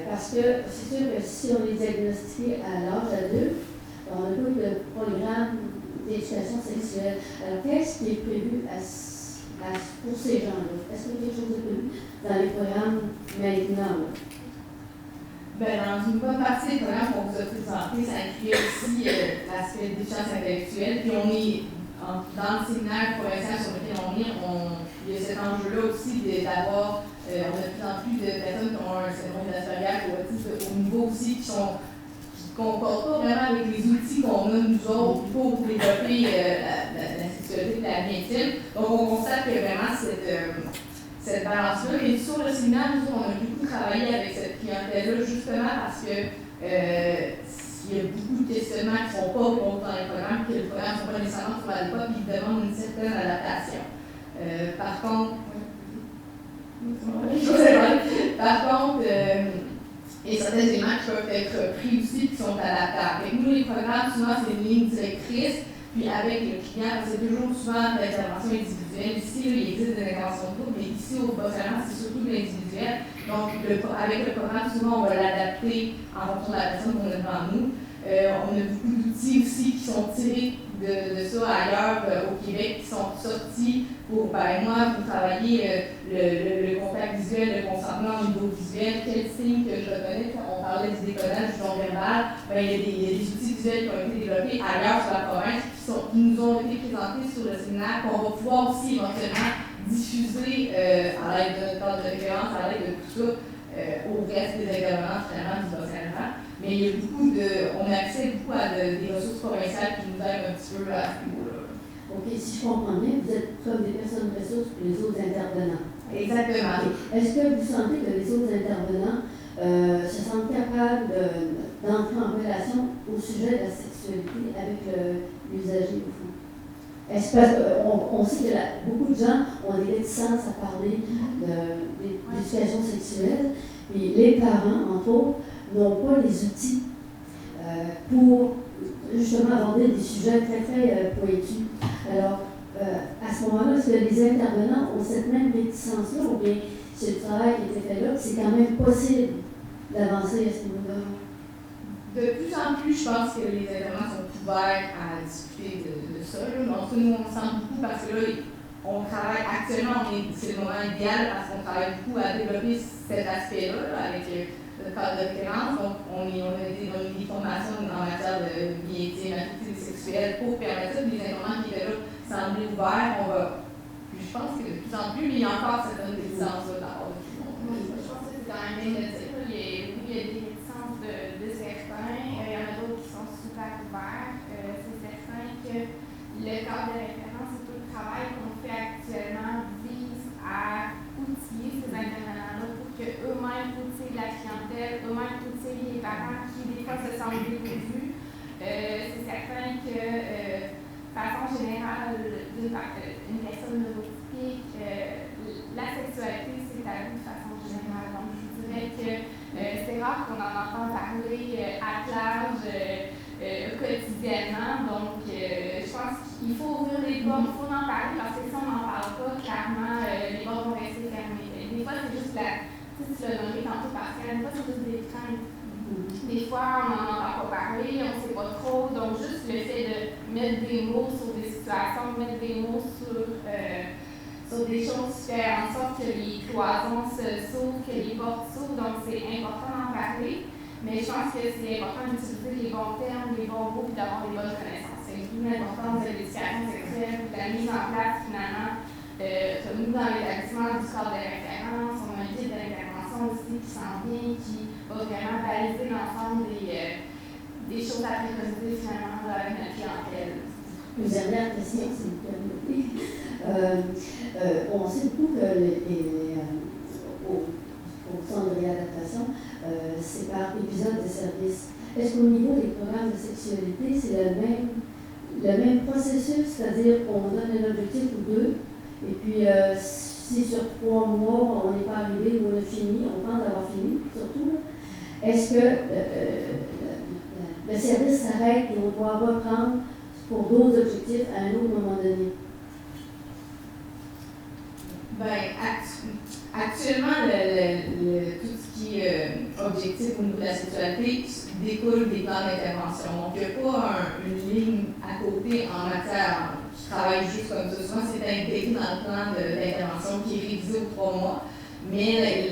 Parce que c'est sûr que si on est diagnostiqué à l'âge adulte, on n'a pas eu de programme d'éducation sexuelle. Alors, qu'est-ce qui est prévu pour ces gens-là? Est-ce qu'il y a quelque chose de prévu dans les programmes maintenant? Dans une bonne partie des programmes qu'on vous a présentés, ça inclut aussi l'aspect de déficience intellectuelle. Puis on est dans le séminaire provincial sur lequel on est, il y a cet enjeu-là aussi d'avoir, on a de plus en plus de personnes qui ont un syndrome d'Asperger ou autisme au niveau aussi qui ne concordent pas vraiment avec les outils qu'on a nous autres pour développer la sexualité de la vie intime. Donc on constate que vraiment cette balance-là. Et sur le séminaire, nous, on a beaucoup travaillé avec cette clientèle-là, justement parce que il y a beaucoup de questionnements qui ne sont pas bons dans les programmes, que les programmes ne sont pas nécessairement trop adéquats, puis ils demandent une certaine adaptation. Par contre, il y a certains éléments qui peuvent être pris aussi, qui sont adaptables. Avec nous, les programmes, souvent, c'est une ligne directrice. Puis avec le client, c'est toujours souvent de l'intervention individuelle. Ici, il existe des interventions de groupe, mais ici, au Bas-Saint-Laurent, c'est surtout de l'individuel. Donc, avec le programme, souvent, on va l'adapter en fonction de la personne qu'on a devant nous. On a beaucoup d'outils aussi qui sont tirés de ça ailleurs au Québec, qui sont sortis pour, moi, pour travailler le contact visuel, le consentement au niveau visuel, quel signe que je reconnais. On parlait du décodage du non-verbal. Il y a des outils visuels qui ont été développés ailleurs sur la province qui nous ont été présentés sur le séminaire, qu'on va pouvoir aussi éventuellement diffuser à l'aide de notre cadre de référence, à l'aide de tout ça, au reste des intervenants finalement du Bas-Saint-Laurent. Mais il y a on a accès beaucoup à des ressources provinciales qui nous aident un petit peu à ce niveau-là. OK, si je comprends bien, vous êtes comme des personnes ressources pour les autres intervenants. Exactement. Okay. Est-ce que vous sentez que les autres intervenants se sentent capables d'entrer en relation au sujet de la sexualité avec l'usager au fond? On sait que beaucoup de gens ont des réticences à parler d'éducation sexuelle, et les parents, entre autres, n'ont pas les outils pour justement aborder des sujets très, très pointus. Alors, à ce moment-là, est-ce que les intervenants ont cette même réticence-là, ou bien c'est le travail qui a été fait là, c'est quand même possible d'avancer à ce niveau-là? De plus en plus, je pense que les intervenants sont ouverts à discuter de ça. Là. Donc, nous, on sent beaucoup parce que là, on travaille actuellement, c'est le moment idéal parce qu'on travaille beaucoup à développer cet aspect-là là, avec le cadre de référence. Donc, on a été dans des formations en matière de biété, maternité sexuelle pour permettre ça. Les intervenants qui étaient là semblaient ouverts. Puis je pense que de plus en plus, mais il y a encore certaines réticences là dans le monde. Je pense que c'est quand même bien de dire. Il y a des réticences de certains. Il y en a d'autres qui sont super ouverts. C'est certain que le cadre de référence et tout le travail qu'on fait actuellement vise à outiller ces intervenants-là pour qu'eux-mêmes outillent la clientèle, eux-mêmes outillent les parents qui, des fois, se sentent dépourvus. C'est certain que, de façon générale, une personne neurotypique, la sexualité, c'est tabou de façon générale. Donc, je dirais que c'est rare qu'on en entend parler à large quotidiennement. Donc, je pense qu'il faut ouvrir les portes, il faut en parler, parce que si on n'en parle pas, clairement, les portes vont rester fermées. Des fois, c'est juste tu l'as nommé tantôt, Pascal, des fois, c'est juste des craintes. Des fois, on n'en entend pas parler, on ne sait pas trop. Donc, juste le fait de mettre des mots sur des situations, mettre des mots sur des choses qui font en sorte que les cloisons s'ouvrent, que les portes s'ouvrent. Donc, c'est important d'en parler. Mais je pense que c'est important d'utiliser les bons termes, les bons mots, et d'avoir les bonnes connaissances. C'est d'où l'importance de l'éducation sexuelle, de la mise en place, finalement. Nous, dans l'établissement du cadre de référence, on a un guide d'intervention aussi qui s'en vient, qui va vraiment baliser l'ensemble des choses à préconiser, finalement, avec notre clientèle. Une dernière question, si vous permettez. On sait beaucoup que au centre de réadaptation, c'est par épisode de service. Est-ce qu'au niveau des programmes de sexualité, c'est le même processus, c'est-à-dire qu'on donne un objectif ou deux, et puis si sur 3 mois on n'est pas arrivé ou on a fini, on pense d'avoir fini, surtout, est-ce que le service s'arrête et on doit reprendre pour d'autres objectifs à un autre moment donné? Bien, actuellement, tout ce qui est objectif au niveau de la sexualité découle des plans d'intervention. Donc, il n'y a pas une ligne à côté en matière qui travaille juste comme ça. Souvent, c'est intégré dans le plan d'intervention qui est révisé aux 3 mois. Mais,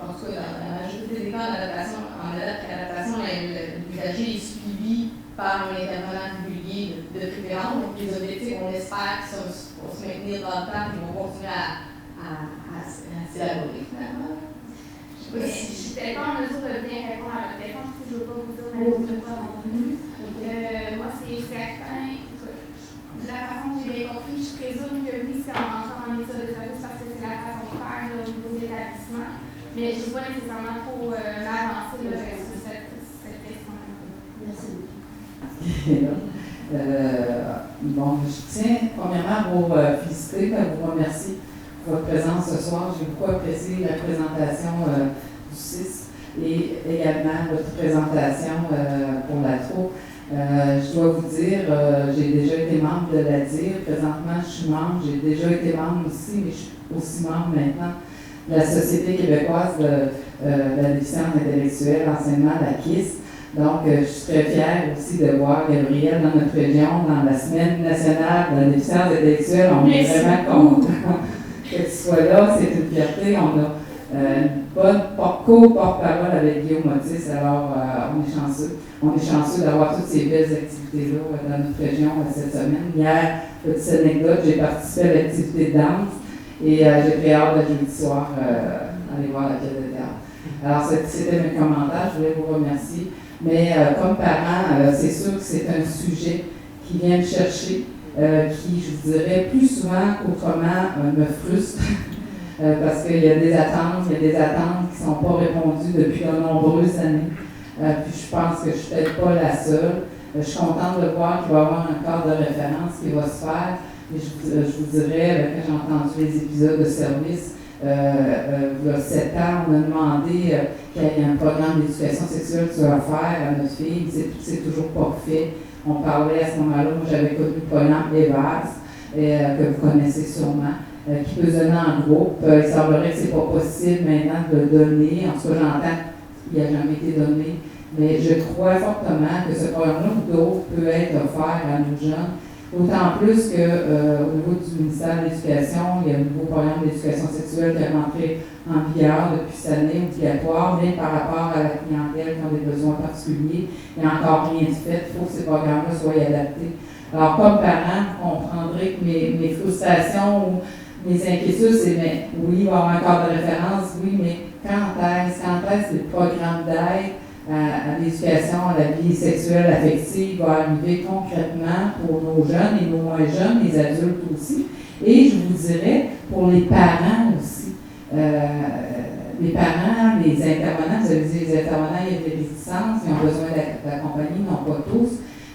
en tout cas, dans la majorité des cas en adaptation, l'usager est suivi par un intervenant régulier de préférence. Donc, les objectifs, on espère qu'ils vont se maintenir dans le temps et vont continuer à s'élaborer finalement. Je ne suis peut-être pas en mesure de bien répondre à votre question, parce que je ne veux pas vous dire ma liste de quoi non plus. Moi, c'est certain, de la façon que j'ai bien compris, je présume que oui, c'est en entrant en état de service parce que c'est la façon de faire au niveau de l'établissement, mais je ne sais pas nécessairement trop m'avancer sur cette question-là. Merci. Bon, je tiens premièrement à vous féliciter, à vous remercier pour votre présence ce soir. J'ai beaucoup apprécié la présentation du CIS et également votre présentation pour la TRO. Je dois vous dire, j'ai déjà été membre de la DIR. Présentement, je suis membre. J'ai déjà été membre aussi, mais je suis aussi membre maintenant de la Société québécoise de la déficience intellectuelle, anciennement la KIS. Donc, je suis très fière aussi de voir Gabrielle dans notre région, dans la Semaine nationale de la déficience intellectuelle. On est vraiment content que tu sois là. C'est une fierté. On a une bonne co-porte-parole avec Guillaume Otis. Alors, on est chanceux. On est chanceux d'avoir toutes ces belles activités-là dans notre région cette semaine. Hier, petite anecdote, j'ai participé à l'activité de danse et j'ai très hâte de jeudi soir aller voir la pièce de théâtre. Alors, c'était mes commentaires. Je voulais vous remercier. Mais comme parent, c'est sûr que c'est un sujet qui vient me chercher, qui, je vous dirais, plus souvent qu'autrement, me frustre, parce qu'il y a des attentes qui ne sont pas répondues depuis de nombreuses années. Puis je pense que je ne suis peut-être pas la seule. Je suis contente de voir qu'il va y avoir un cadre de référence qui va se faire. Et je vous dirais, quand j'ai entendu les épisodes de service, il y a 7 ans, on a demandé qu'il y ait un programme d'éducation sexuelle sur l'affaire à notre fille. C'est toujours pas fait. On parlait à ce moment-là, moi j'avais connu le programme EVAS, que vous connaissez sûrement, qui peut se donner en groupe. Il semblerait que ce n'est pas possible maintenant de le donner. En tout cas, j'entends qu'il n'a jamais été donné. Mais je crois fortement que ce programme-là ou d'autres peut être offert à nos jeunes. D'autant plus qu'au niveau du ministère de l'Éducation, il y a un nouveau programme d'éducation sexuelle qui est rentré en vigueur depuis cette année, obligatoire, mais par rapport à la clientèle qui a des besoins particuliers, il n'y a encore rien de fait. Il faut que ces programmes-là soient adaptés. Alors, comme parent, vous comprendrez que mes frustrations ou mes inquiétudes, c'est mais oui, il va y avoir un cadre de référence, oui, mais quand est-ce que le programme d'aide à l'éducation, à la vie sexuelle, affective va arriver concrètement pour nos jeunes et nos moins jeunes, les adultes aussi. Et je vous dirais, pour les parents aussi. Les parents, les intervenants, vous avez dit les intervenants, il y a des réticences, ils ont besoin d'accompagner, non pas tous,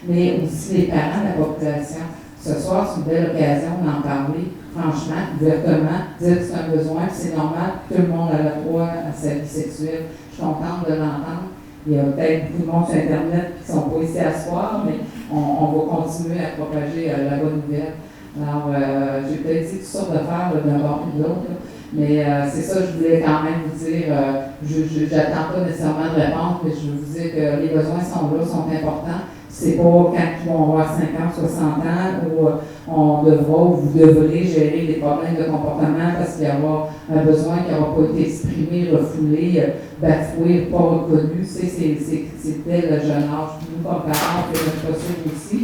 mais aussi les parents de la population. Ce soir, c'est une belle occasion d'en parler, franchement, ouvertement, dire que c'est un besoin, que c'est normal, que tout le monde a le droit à sa vie sexuelle. Je suis contente de l'entendre. Il y a peut-être beaucoup de monde sur Internet qui ne sont pas ici à ce soir, mais on va continuer à propager la bonne nouvelle. Alors, j'ai peut-être dit toutes sortes d'affaires d'un bord et de l'autre, mais c'est ça, je voulais quand même vous dire, je n'attends pas nécessairement de réponse, mais je veux vous dire que les besoins sont là, sont importants. C'est pas quand ils vont avoir 50, 60 ans où on devra ou vous devrez gérer des problèmes de comportement parce qu'il y aura un besoin qui n'aura pas été exprimé, refoulé, bafoué, pas reconnu. C'est dès le jeune âge. Puis nous, comme parents, on fait notre possible aussi.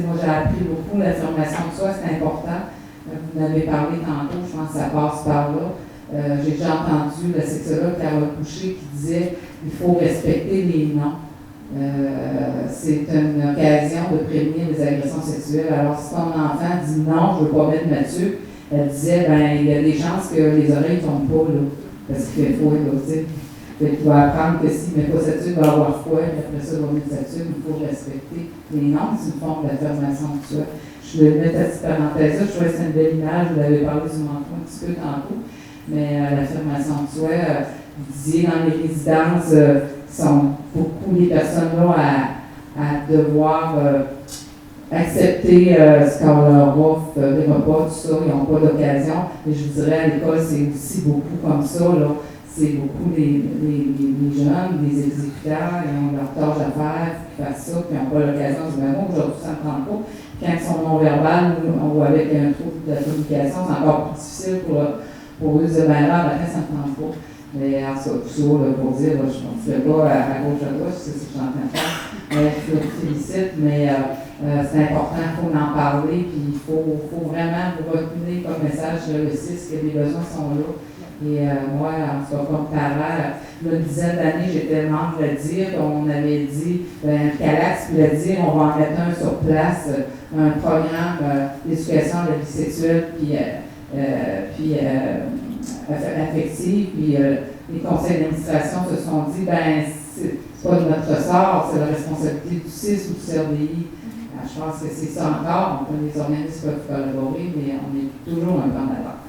Moi, j'ai appris beaucoup l'affirmation de soi, c'est important. Vous en avez parlé tantôt, je pense que ça passe par là. J'ai déjà entendu la sexologue Carole Couché qui disait qu'il faut respecter les noms. C'est une occasion de prévenir les agressions sexuelles. Alors, si ton enfant dit non, je ne veux pas mettre Mathieu, elle disait, ben, il y a des chances que les oreilles ne tombent pas, là, parce qu'il fait froid, là, tu sais. Tu vas apprendre que s'il ne met pas sa tuque, il va avoir froid, et après ça, il va mettre sa tuque, il faut respecter. Les noms, c'est une forme d'affirmation de soi. Je vais mettre à cette parenthèse-là, je trouvais que c'est une belle image, vous avez parlé du menton un petit peu tantôt, mais l'affirmation de soi, vous disiez dans les résidences, sont beaucoup les personnes là à devoir accepter ce qu'on leur offre, des repas, tout ça, ils n'ont pas d'occasion. Et je vous dirais, à l'école, c'est aussi beaucoup comme ça, là. C'est beaucoup les jeunes, les exécutants, ils ont leur tâche à faire, qui fassent ça, puis ils n'ont pas l'occasion de dire, bon, aujourd'hui, ça ne me tente pas. Quand ils sont non-verbales ou avec un trouble de la communication, c'est encore plus difficile pour eux de dire, ben là, ça ne me tente pas. Mais en tout cas, pour dire, je ne fais pas à gauche à gauche, c'est ce que je suis en train de faire. Je vous félicite, mais c'est important, il faut en parler, puis il faut vraiment vous retenir comme message sur le 6 que les besoins sont là. Et moi, en tout cas, comme parent, une dizaine d'années, j'étais membre de dire, on avait dit, Calax voulait dire, on va en mettre un sur place, un programme d'éducation à la vie sexuelle, puis affective, puis les conseils d'administration se sont dit, ben, c'est pas de notre sort, c'est la responsabilité du CIS ou du CRDI. Je pense que c'est ça encore, les organismes peuvent collaborer, mais on est toujours un peu en avant.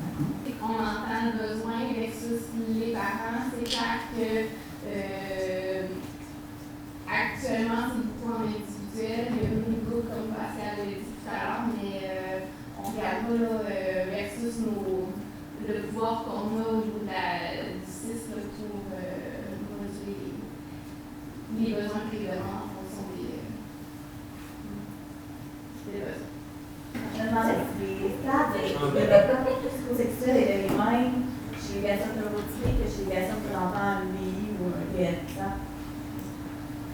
On entend le besoin versus les parents, c'est clair que actuellement c'est beaucoup en individuel, il y a beaucoup de groupes comme Pascal l'a dit tout à l'heure, mais on regarde pas là, versus le pouvoir qu'on a au niveau du CIS pour moduler les besoins et les demandes en fonction des besoins. Je me demandais si les stades de développement psychosexuel étaient les mêmes chez les personnes neurotypiques que chez les personnes pour l'enfant lui ou un PSA.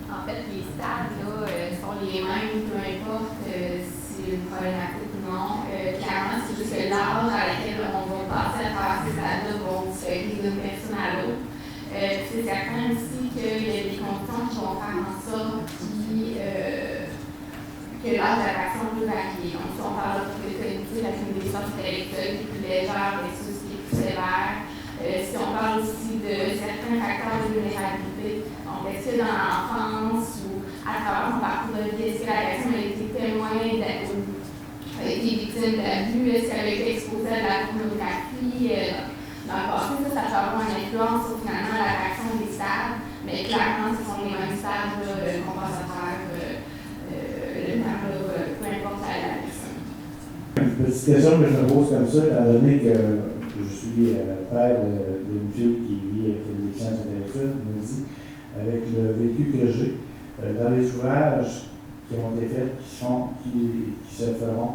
En fait, les stades là, sont les mêmes, peu importe si c'est une problématique ou non. Clairement, c'est juste que l'âge à laquelle on va passer à travers ces stades-là vont différer d'une personne à l'autre. C'est certain aussi qu'il y a des conditions qui vont faire en sorte que l'âge de la personne peut varier. Donc, si on parle de cognitive, la communication intellectuelle qui est plus légère versus qui est plus sévère. Si on parle aussi de certains facteurs de vulnérabilité, donc est-ce que dans l'enfance ou à travers son parcours de vie, est-ce que la personne a été témoin a été victime d'abus, est-ce qu'elle a été exposée à de la pornographie dans le passé, ça peut avoir une influence sur finalement la réaction des stades, mais clairement ce sont les mêmes stades compensatoires, peu importe la personne. Une petite question que je me pose comme ça, étant donné que je suis père d'une fille qui vit avec des sciences intellectuelles, me dit, avec le vécu que j'ai, dans les ouvrages qui ont été faits, qui se feront,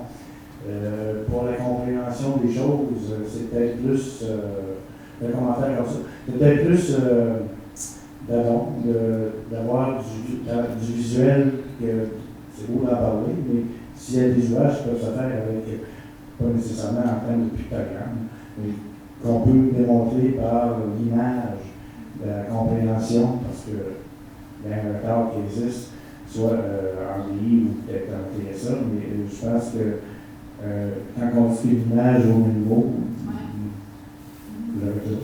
pour la compréhension des choses, c'est peut-être plus, un commentaire comme ça, c'est peut-être plus d'avoir du visuel, que c'est beau d'en parler, mais s'il y a des ouvrages qui peuvent se faire avec, pas nécessairement en termes de pictogrammes, mais qu'on peut démontrer par l'image de la compréhension, parce qu'il y a un retard qui existe, soit en livre ou peut-être en TSA, mais je pense que quand on fait l'image au niveau, vous l'avez tout.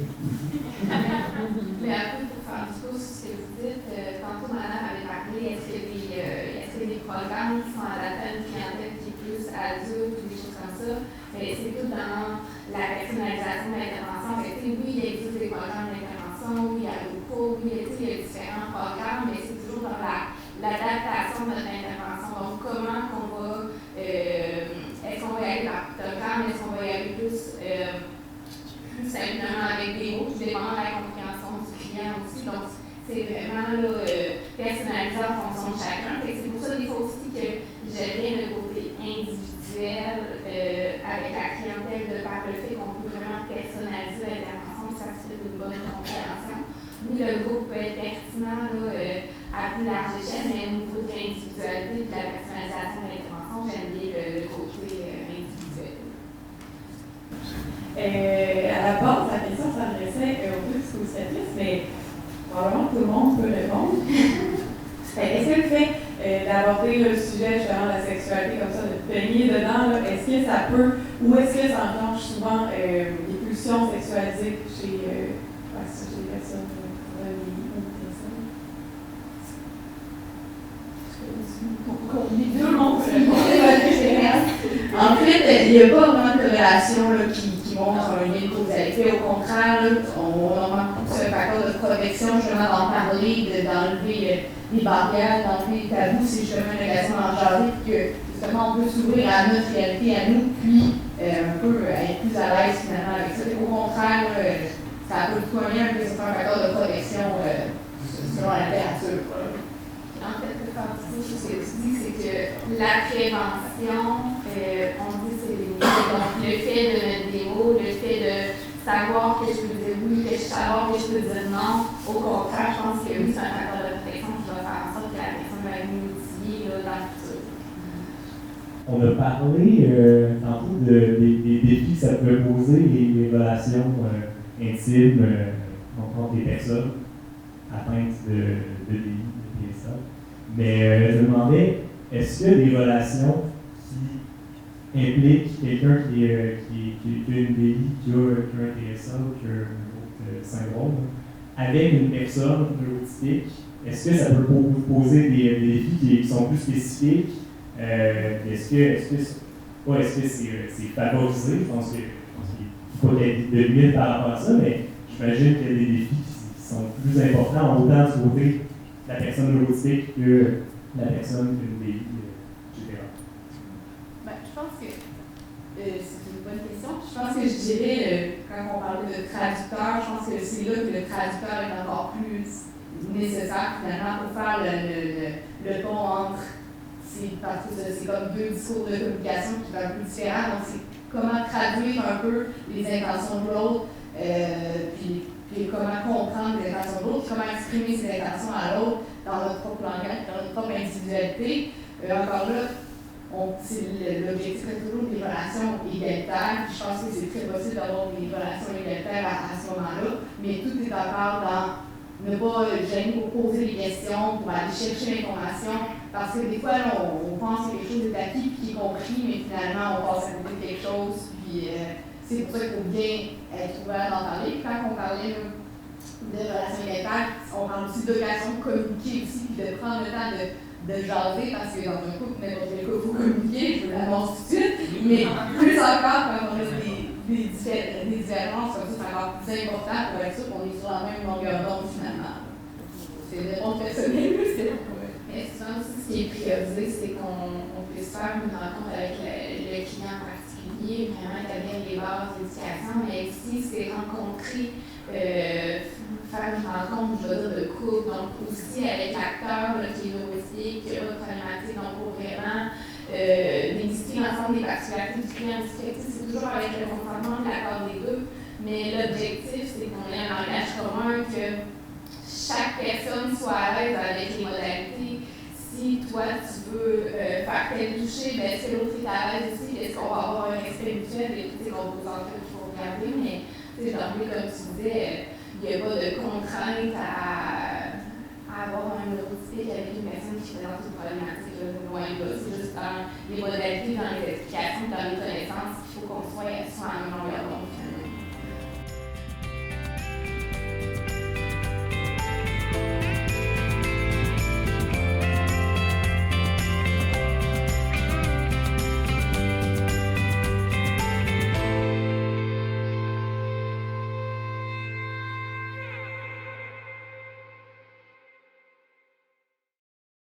Mais après, pour faire du coup sur ce que vous dites, tantôt madame avait parlé, est-ce qu'il y a des programmes qui sont adaptés à une clientèle qui est plus adulte ou des choses comme ça? Mais c'est tout dans la personnalisation de l'intervention. Oui, il existe des programmes d'intervention, oui, il y a le cours, oui, il y a différents programmes, mais c'est toujours dans l'adaptation de notre intervention. Donc, comment qu'on va, est-ce qu'on va y aller par programme, est-ce qu'on va y aller plus simplement avec des mots qui dépendent de la compréhension du client aussi. Donc, c'est vraiment personnalisé en fonction de chacun. C'est pour ça des fois aussi que j'aime bien le côté individuel avec la clientèle de par le fait qu'on peut vraiment personnaliser l'intervention, ça se fait d'une bonne compréhension. Oui, le groupe peut être pertinent à plus large échelle, mais au niveau de l'individualité et de la personnalisation de l'intervention, j'aime bien le côté individuel. À la base, la question s'adressait aux deux dispositifs, mais probablement tout le monde peut répondre. Est-ce que le fait d'aborder le sujet justement de la sexualité comme ça, de baigner dedans, est-ce que ça peut, ou est-ce que ça enclenche souvent des pulsions sexualisées chez les personnes tout le monde peut répondre. En fait, il n'y a pas vraiment de corrélation qui montre un lien de causalité. Au contraire, on manque plus un facteur de protection, justement, d'en parler, d'enlever les barrières, d'enlever les tabous. C'est justement une occasion d'en jaser, que justement, on peut s'ouvrir à notre réalité, à nous, puis un peu être plus à l'aise finalement avec ça. Au contraire, ça peut tout un lien, c'est un facteur de protection selon la littérature. En fait, le ce que tu dis, c'est que la prévention, on dit c'est les mots. Donc, le fait de mettre des mots, le fait de savoir que je peux dire oui, que je savoir que je peux dire non, au contraire, je pense que oui, c'est un facteur de protection qui va faire en sorte que la personne va être mieux outillée dans le futur. On a parlé tantôt des défis que ça peut poser, les relations intimes entre les personnes atteintes de DI, de PSA. Mais je me demandais, est-ce que des relations qui impliquent quelqu'un qui a une DI, qui a un TSA ou qui a un autre syndrome, avec une personne neurotypique, est-ce que ça peut poser des défis qui sont plus spécifiques? Est-ce que c'est favorisé? Je pense qu'il faut qu'il y ait de limites par rapport à ça, mais j'imagine qu'il y a des défis qui sont plus importants, autant du côté la personne neurotypique que la personne qui a une DI, etc. Je pense que c'est une bonne question. Je pense que je dirais, quand on parlait de traducteur, je pense que c'est là que le traducteur est encore plus nécessaire finalement pour faire le pont entre, parce que c'est comme deux discours de communication qui sont un peu différents. Donc c'est comment traduire un peu les intentions de l'autre, puis comment comprendre les intentions de l'autre, comment exprimer ses intentions à l'autre dans notre propre langage, dans notre propre individualité. Encore là, l'objectif est toujours des relations égalitaires. Je pense que c'est très possible d'avoir des relations égalitaires à ce moment-là, mais tout est encore dans ne pas gêner pour poser des questions, pour aller chercher l'information, parce que des fois, on pense que quelque chose est acquis puis qui est compris, mais finalement, on passe à côté de quelque chose, puis c'est pour ça qu'il faut bien être ouvert d'en parler. Quand on parlait de relations égalitaires. On parle aussi d'occasion de communiquer aussi, puis de prendre le temps de jaser, parce que dans un couple, n'importe quel couple, il faut communiquer, je vous l'annonce tout de suite, mais plus encore quand on a des différences, comme ça, c'est encore plus important pour être sûr qu'on est sur la même longueur d'onde finalement. C'est de mon personnel, c'est mais souvent aussi, ce qui est priorisé, c'est qu'on puisse faire une rencontre avec le client en particulier, vraiment établir les bases d'éducation, mais aussi c'est rencontrer, faire une rencontre, je veux dire, de couple, donc aussi avec l'acteur qui est nourricier, qui a une problématique, donc pour vraiment déguster l'ensemble des particularités du client. C'est toujours avec le consentement de l'accord des deux, mais l'objectif, c'est qu'on ait un langage commun, que chaque personne soit à l'aise avec les modalités. Si toi, tu veux faire tel toucher, ben, est-ce que l'autre est à l'aise aussi? Est-ce qu'on va avoir un respect mutuel et toutes ces composantes qu'il faut regarder? Mais, d'emblée, comme tu disais, il n'y a pas de contrainte à avoir un neurotypique avec une personne qui présente une problématique loin de là. C'est juste dans les modalités, dans les explications, dans